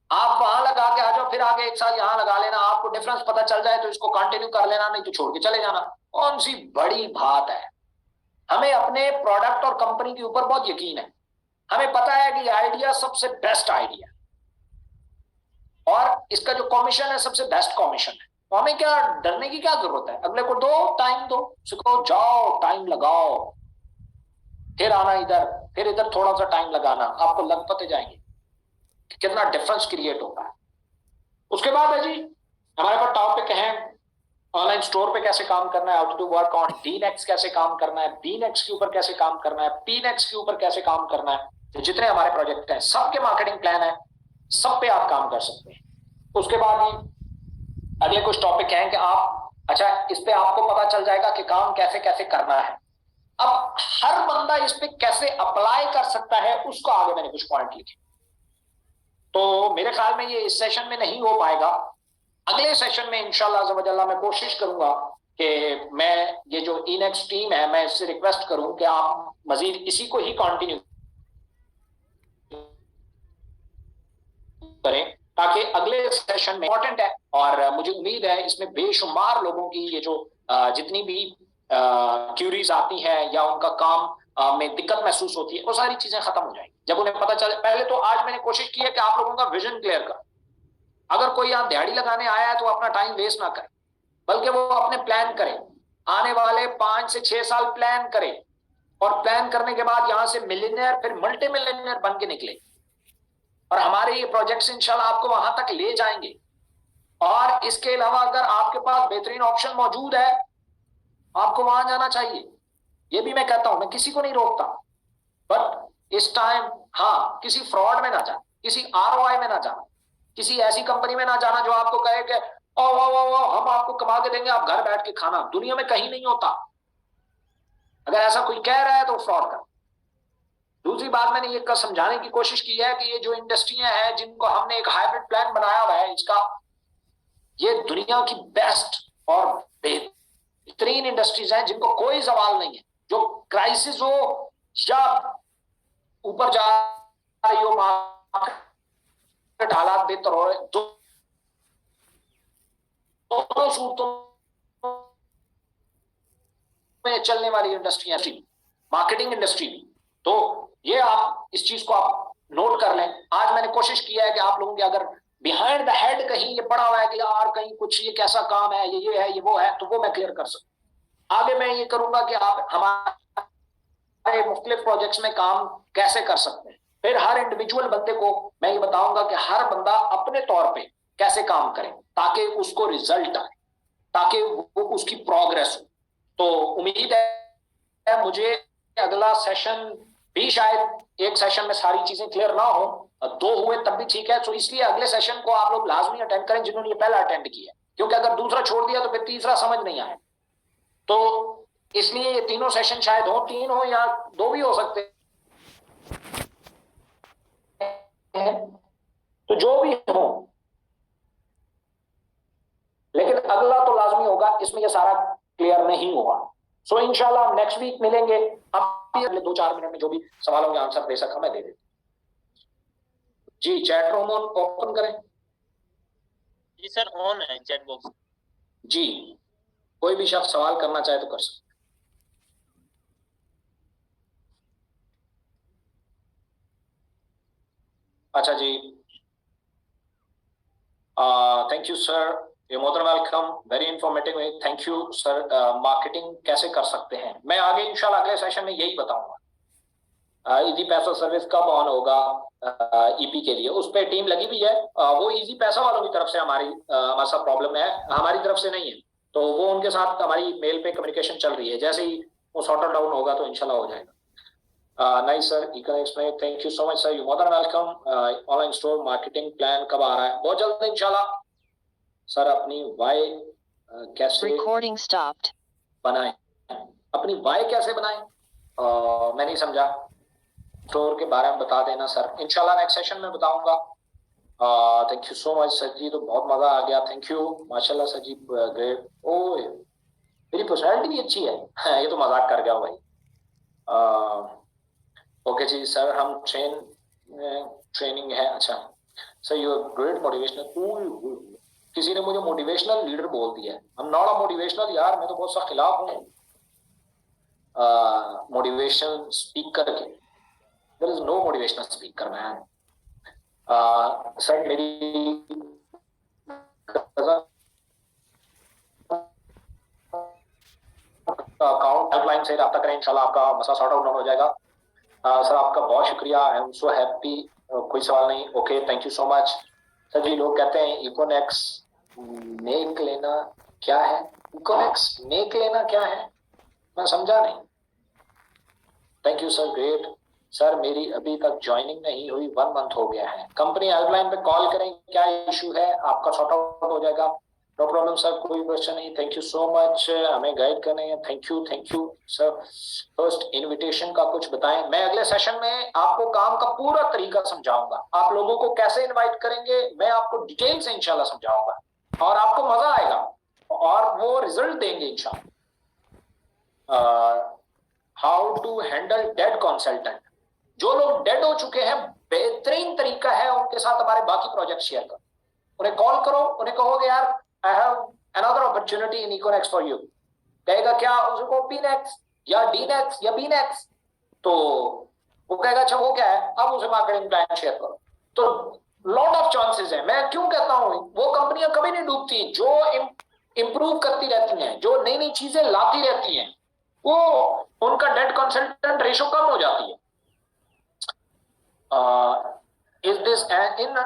आप वहां लगा के आ जाओ, फिर आगे 1 साल यहाँ लगा लेना, आपको डिफरेंस पता चल जाए तो इसको कंटिन्यू कर लेना, नहीं तो छोड़ के चले जाना। कौन सी बड़ी बात है। हमें अपने प्रोडक्ट और कंपनी के ऊपर बहुत यकीन है। हमें पता है कि आइडिया सबसे बेस्ट आइडिया, और इसका जो कमीशन है सबसे बेस्ट कमीशन है। तो हमें क्या डरने की क्या जरूरत है। अगले को दो टाइम, दो सिखो, जाओ टाइम लगाओ, फिर आना इधर, फिर इधर थोड़ा सा टाइम लगाना, आपको लग पते जाएंगे कि कितना डिफरेंस क्रिएट होता है। उसके बाद है जी हमारे पास टॉपिक है ऑनलाइन स्टोर पे कैसे काम करना है, how to do work on dnex, कैसे काम करना है, बीनेक्स के ऊपर कैसे काम करना है, पीनेक्स के ऊपर कैसे काम करना है। तो जितने हमारे प्रोजेक्ट हैं सबके मार्केटिंग प्लान है, सब पे आप काम कर सकते हैं। उसके बाद ही अगले कुछ टॉपिक हैं कि आप, अच्छा, इस पे आपको पता चल जाएगा कि काम कैसे कैसे करना है। अब हर बंदा इस पे कैसे अप्लाई कर सकता है, उसको आगे मैंने कुछ पॉइंट लिखे। तो मेरे ख्याल में ये इस सेशन में नहीं हो पाएगा। अगले सेशन में इंशाल्लाह अज़्ज़वजल्ला मैं कोशिश करूंगा कि मैं ये जो इनेक्स टीम है, मैं इससे रिक्वेस्ट करूं कि आप मजीद इसी को ही कंटिन्यू करें, ताकि अगले सेशन में इंपॉर्टेंट है। और मुझे उम्मीद है इसमें बेशुमार लोगों की ये जो जितनी भी क्यूरीज आती हैं या उनका काम में दिक्कत महसूस होती है, वो सारी चीजें खत्म हो जाएंगी जब उन्हें पता चले। पहले तो आज मैंने कोशिश की है कि आप लोगों का विजन क्लियर कर। अगर कोई यहाँ दिहाड़ी लगाने आया है तो अपना टाइम वेस्ट ना करे, बल्कि वो अपने प्लान करे, आने वाले 5 से 6 साल प्लान करे, और प्लान करने के बाद यहाँ से मिलियनेयर फिर मल्टी मिलियनेयर बन के निकले। और हमारे ये प्रोजेक्ट्स इंशाल्लाह आपको वहां तक ले जाएंगे। और इसके अलावा अगर आपके पास बेहतरीन ऑप्शन मौजूद है, आपको वहां जाना चाहिए। ये भी मैं कहता हूं, मैं किसी को नहीं रोकता, बट इस टाइम हाँ, किसी फ्रॉड में ना जाना, किसी ROI में ना जाना, किसी ऐसी कंपनी में ना जाना जो आपको कहे कि ओ हम आपको कमा के देंगे, आप घर बैठ के खाना। दुनिया में कहीं नहीं होता। अगर ऐसा कोई कह रहा है तो फ्रॉड कर। दूसरी बात मैंने ये समझाने की कोशिश की है कि ये जो इंडस्ट्रियां हैं जिनको हमने एक हाइब्रिड प्लान बनाया हुआ है, इसका ये दुनिया की बेस्ट और बेहतरीन इंडस्ट्रीज हैं जिनको कोई सवाल नहीं है। जो क्राइसिस हो या ऊपर जा रही हो मार्केट, हालात बेहतर हो रहे, दोनों सूरतों में चलने वाली इंडस्ट्रियां थी, मार्केटिंग इंडस्ट्री भी। तो ये आप इस चीज को आप नोट कर लें। आज मैंने कोशिश किया है कि आप लोगों के अगर बिहाइंड द हेड कहीं ये पड़ा हुआ है कि यार कहीं कुछ ये कैसा काम है, ये है, ये वो है, तो वो मैं क्लियर कर सकूं। आगे मैं ये करूंगा कि आप हमारे मुख्तलिफ प्रोजेक्ट्स में काम कैसे कर सकते हैं, फिर हर इंडिविजुअल बंदे को मैं ये बताऊंगा कि हर बंदा अपने तौर पे कैसे काम करे ताकि उसको रिजल्ट आए, ताकि वो उसकी प्रोग्रेस हो। तो उम्मीद है मुझे अगला सेशन भी शायद एक सेशन में सारी चीजें क्लियर ना हो, दो हुए तब भी ठीक है। तो इसलिए अगले सेशन को आप लोग लाजमी अटेंड करें जिन्होंने ये पहला अटेंड किया, क्योंकि अगर दूसरा छोड़ दिया तो फिर तीसरा समझ नहीं आए। तो इसलिए ये तीनों सेशन शायद हो, 3 हो या 2 भी हो सकते हैं, तो जो भी हो, लेकिन अगला तो लाजमी होगा, इसमें ये सारा क्लियर नहीं हुआ। सो इंशाल्लाह नेक्स्ट वीक मिलेंगे। अब अगले 2-4 मिनट में जो भी सवालों के आंसर दे सका मैं दे देता। जी चैट रूम ओपन करें। जी सर ऑन है चैट बॉक्स। जी कोई भी शख्स सवाल करना चाहे तो कर सकते। अच्छा जी, thank you sir, you most welcome, very informative, thank you sir. Marketing कैसे कर सकते हैं, मैं आगे इंशाल्लाह अगले सेशन में यही बताऊंगा। इजी पैसा सर्विस कब ऑन होगा ईपी के लिए, उस पर टीम लगी हुई है। वो इजी पैसा वालों की तरफ से हमारे साथ प्रॉब्लम है, हमारी तरफ से नहीं है। तो वो उनके साथ हमारी मेल पे कम्युनिकेशन चल रही है, जैसे ही वो सॉर्ट डाउन होगा तो इंशाल्लाह हो जाएगा। नहीं सर, इकोनॉमिक्स में thank you so much sir, you more than welcome. Online store marketing plan कब आ रहा है, बहुत जल्द इंशाल्लाह सर। अपनी वाई कैसे Recording stopped. बनाएं, अपनी वाई कैसे बनाएं, मैं नहीं समझा, स्टोर के बारे में बता देना सर, इंशाल्लाह नेक्स्ट सेशन में बताऊंगा। Thank you so much sir ji, तो बहुत मजा आ गया, थैंक यू माशाल्लाह सर जी, ग्रेट। ओ मेरी पर्सनैलिटी भी अच्छी है हाँ, ये तो मजाक कर गया भाई। ओके जी सर, हम ट्रेनिंग है, अच्छा सर यू ग्रेट मोटिवेशनल, किसी ने मुझे मोटिवेशनल लीडर बोल दिया है, हम नॉट अ मोटिवेशनल यार, मैं तो बहुत सा खिलाफ हूँ मोटिवेशनल स्पीकर के, there is no motivational speaker man. Sir मेरी अकाउंट हेल्पलाइन से रब्ता करें, इंशाल्लाह आपका मसला सॉर्ट आउट हो जाएगा। सर आपका बहुत शुक्रिया, आई एम सो हैप्पी। कोई सवाल नहीं, okay thank you so much sir ji. लोग कहते हैं इकोनेक्स नेक लेना क्या है, इकोनेक्स नेक लेना क्या है, मैं समझा नहीं। Thank you sir, great sir, मेरी अभी तक ज्वाइनिंग नहीं हुई, 1 मंथ हो गया है। कंपनी हेल्पलाइन पे कॉल करें, क्या इशू है, आपका सॉर्ट आउट हो जाएगा, नो प्रॉब्लम सर, कोई क्वेश्चन नहीं। थैंक यू सो मच हमें गाइड करने हैं, thank you sir. First invitation का कुछ बताएं, मैं अगले सेशन में आपको काम का पूरा तरीका समझाऊंगा, आप लोगों को कैसे इनवाइट करेंगे मैं आपको डिटेल से इंशाल्लाह समझाऊंगा, और आपको मजा आएगा और वो रिजल्ट देंगे इंशाल्लाह। How to handle dead consultant, जो लोग डेड हो चुके हैं, बेहतरीन तरीका है उनके साथ हमारे बाकी प्रोजेक्ट शेयर करो, उन्हें कॉल करो, उन्हें कहोगे यार I have another opportunity in econex for you, कहेगा क्या, उसको पीनेक्स या डीनेक्स या बीनेक्स, तो वो कहेगा अच्छा वो क्या है, अब उसे मार्केटिंग प्लान शेयर करो। तो लॉट ऑफ चांसेस है, मैं क्यों कहता हूं वो कंपनियां कभी नहीं डूबती जो इंप्रूव करती रहती हैं, जो नई नई चीजें लाती रहती हैं, वो उनका डेड कंसल्टेंट रेशो कम हो जाती है। Is this in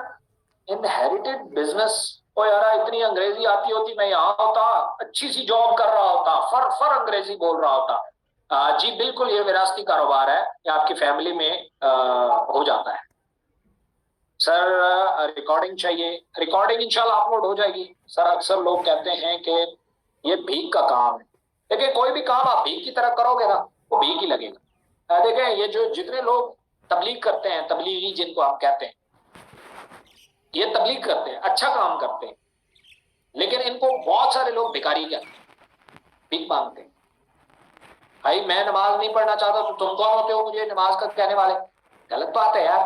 inherited business, ओ यार इतनी अंग्रेजी आती होती मैं यहाँ होता, अच्छी सी जॉब कर रहा होता, फर अंग्रेजी बोल रहा होता। जी बिल्कुल, ये विरासती कारोबार है, ये आपकी फैमिली में हो जाता है। सर रिकॉर्डिंग चाहिए, रिकॉर्डिंग इंशाल्लाह अपलोड हो जाएगी। सर अक्सर लोग कहते हैं कि ये भीख का काम है, देखिए कोई भी काम आप भीख की तरह करोगे ना वो भीख ही लगेगा। देखें ये जो जितने लोग तबलीग करते हैं, तबलीगी जिनको हम कहते हैं, ये तबलीग करते हैं, अच्छा काम करते हैं, लेकिन इनको बहुत सारे लोग भिखारी कहते हैं, भीख मांगते हैं। भाई मैं नमाज नहीं पढ़ना चाहता तो तुम कौन होते हो मुझे नमाज का कहने वाले, गलत बात है यार,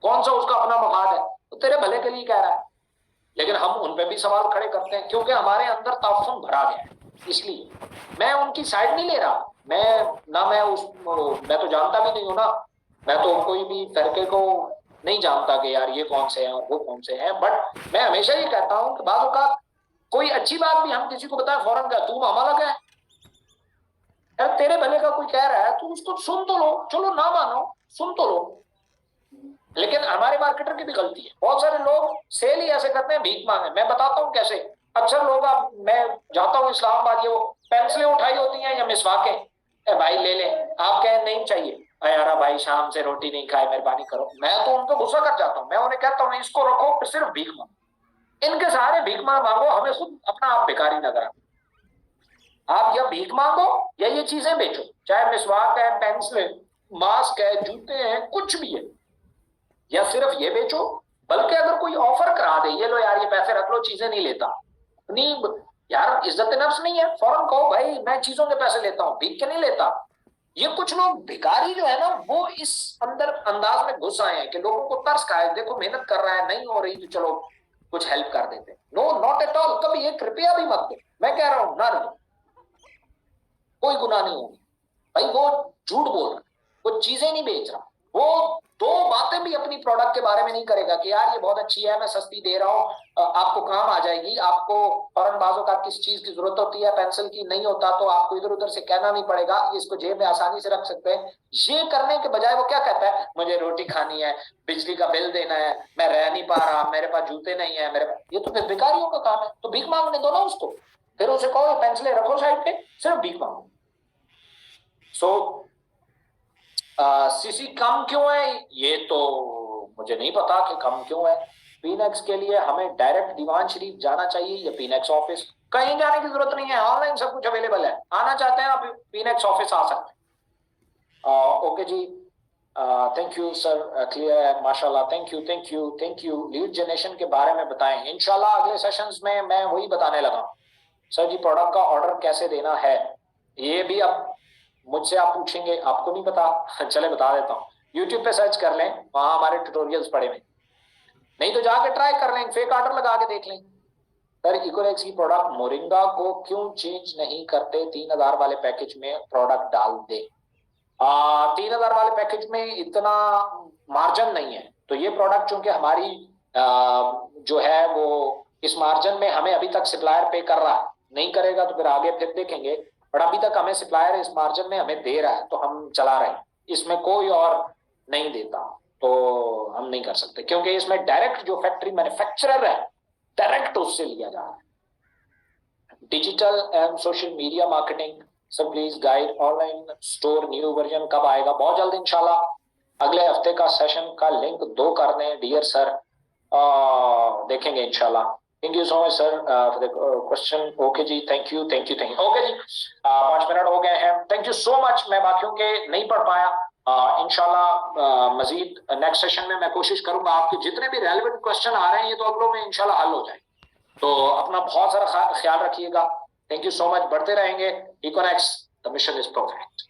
कौन सा उसका अपना मफाद है, तो तेरे भले के लिए कह रहा है। लेकिन हम उन पे भी सवाल खड़े करते हैं क्योंकि हमारे अंदर ताफुन भरा गया है, इसलिए मैं उनकी साइड नहीं ले रहा। मैं तो जानता भी नहीं हूं ना, मैं तो कोई भी फरके को नहीं जानता कि यार ये कौन से हैं और वो कौन से हैं, बट मैं हमेशा ये कहता हूं कि बाज़ औक़ात कोई अच्छी बात भी हम किसी को बताएं फौरन का तू हमारा क्या है, यार तेरे भले का कोई कह रहा है तू उसको सुन तो लो, चलो ना मानो सुन तो लो, लेकिन हमारे मार्केटर की भी गलती है, बहुत सारे लोग सेल ही ऐसे करते हैं, भीख मांगे। मैं बताता हूँ कैसे। अक्सर लोग, आप, मैं जाता हूँ इस्लामाबाद, ये वो पेंसिलें उठाई होती हैं या मिसवाकें, ए भाई ले ले, आप कहें नहीं चाहिए, अरे यार भाई शाम से रोटी नहीं खाए, मेहरबानी करो। मैं तो उनको गुस्सा कर जाता हूँ, मैं उन्हें कहता हूँ इसको रखो, सिर्फ भीख मांगो। इनके सहारे भीख मांगो, हमें खुद अपना आप भिखारी नजर आता। आप या भीख मांगो या ये चीजें बेचो, चाहे मिसवाक है, पेंसिल, मास्क है, जूते हैं, कुछ भी है, या सिर्फ ये बेचो। बल्कि अगर कोई ऑफर करा दे, ये लो यार ये पैसे रख लो, चीजें नहीं लेता, नहीं यार, इज्जत नफ्स नहीं है, फौरन कहो भाई मैं चीजों के पैसे लेता हूं, भीख के नहीं लेता। ये कुछ लोग भिखारी जो है ना, वो इस अंदर अंदाज में घुस आए हैं कि लोगों को तरस खा है, देखो मेहनत कर रहा है, नहीं हो रही तो चलो कुछ हेल्प कर देते। नो, नॉट एट ऑल, कभी एक रुपया भी मत दो, मैं कह रहा हूं ना दो, कोई गुनाह नहीं होगी। भाई वो झूठ बोल रहा है, वो चीजें नहीं बेच रहा, वो दो बातें भी अपनी प्रोडक्ट के बारे में नहीं करेगा कि यार ये बहुत अच्छी है, मैं सस्ती दे रहा हूँ, आपको काम आ जाएगी, आपको फौरन बाजों का किस चीज की जरूरत होती है, पेंसिल की नहीं होता तो आपको इधर उधर से कहना नहीं पड़ेगा, ये इसको जेब में आसानी से रख सकते हैं। ये करने के बजाय वो क्या कहता है, मुझे रोटी खानी है, बिजली का बिल देना है, मैं रह नहीं पा रहा, मेरे पास जूते नहीं है, मेरे पास, ये तो फिर भिखारियों का काम है, तो भीख मांगने दो ना उसको। फिर उसे कहो पेंसिलें रखो साइड पे, सिर्फ भीख मांगो। सो सीसी कम क्यों है, ये तो मुझे नहीं पता कि कम क्यों है। पीनेक्स के लिए हमें डायरेक्ट दीवान शरीफ जाना चाहिए या पीनेक्स ऑफिस, कहीं जाने की जरूरत नहीं है, ऑनलाइन सब कुछ अवेलेबल है, आना चाहते हैं आप पीनेक्स ऑफिस आ सकते हैं। Okay ji, thank you sir, clear है माशाल्लाह, thank you thank you thank you. Lead generation के बारे में बताएं, इंशाल्लाह अगले सेशंस में मैं वही बताने लगा हूं। सर जी प्रोडक्ट का ऑर्डर कैसे देना है, ये भी अब मुझसे आप पूछेंगे, आपको नहीं पता चले बता देता हूँ, यूट्यूब पे सर्च कर लें, वहां हमारे ट्यूटोरियल्स पड़े हुए, नहीं तो जाके ट्राई कर लें, फेक ऑर्डर लगा के देख लें। सर इकोलेक्स की प्रोडक्ट मोरिंगा को क्यों चेंज नहीं करते, 3000 वाले पैकेज में प्रोडक्ट डाल दे। 3000 वाले पैकेज में इतना मार्जिन नहीं है, तो ये प्रोडक्ट चूंकि हमारी जो है वो इस मार्जिन में हमें अभी तक सप्लायर पे कर रहा है, नहीं करेगा तो फिर आगे फिर देखेंगे, बट अभी तक हमें सप्लायर इस मार्जिन में हमें दे रहा है तो हम चला रहे हैं, इसमें कोई और नहीं देता तो हम नहीं कर सकते, क्योंकि इसमें डायरेक्ट जो फैक्ट्री मैन्युफैक्चरर है डायरेक्ट उससे लिया जा रहा है। Digital and social media marketing, sir please guide online store new version कब आएगा, बहुत जल्द इंशाल्लाह। अगले हफ्ते का सेशन का लिंक दो कर दें डियर सर, देखेंगे इंशाल्लाह। Thank you so much sir for the question. Okay ji, thank you thank you thank you. Okay जी, 5 मिनट हो गए हैं, थैंक यू सो मच। मैं बाकियों के नहीं पढ़ पाया, इंशाल्लाह मजीद नेक्स्ट सेशन में मैं कोशिश करूंगा आपके जितने भी रेलेवेंट क्वेश्चन आ रहे हैं ये तो अगलों में इंशाल्लाह हल हो जाए। तो अपना बहुत सारा ख्याल रखिएगा, थैंक यू सो मच, बढ़ते रहेंगे। इकोनेक्स द मिशन इज परफेक्ट।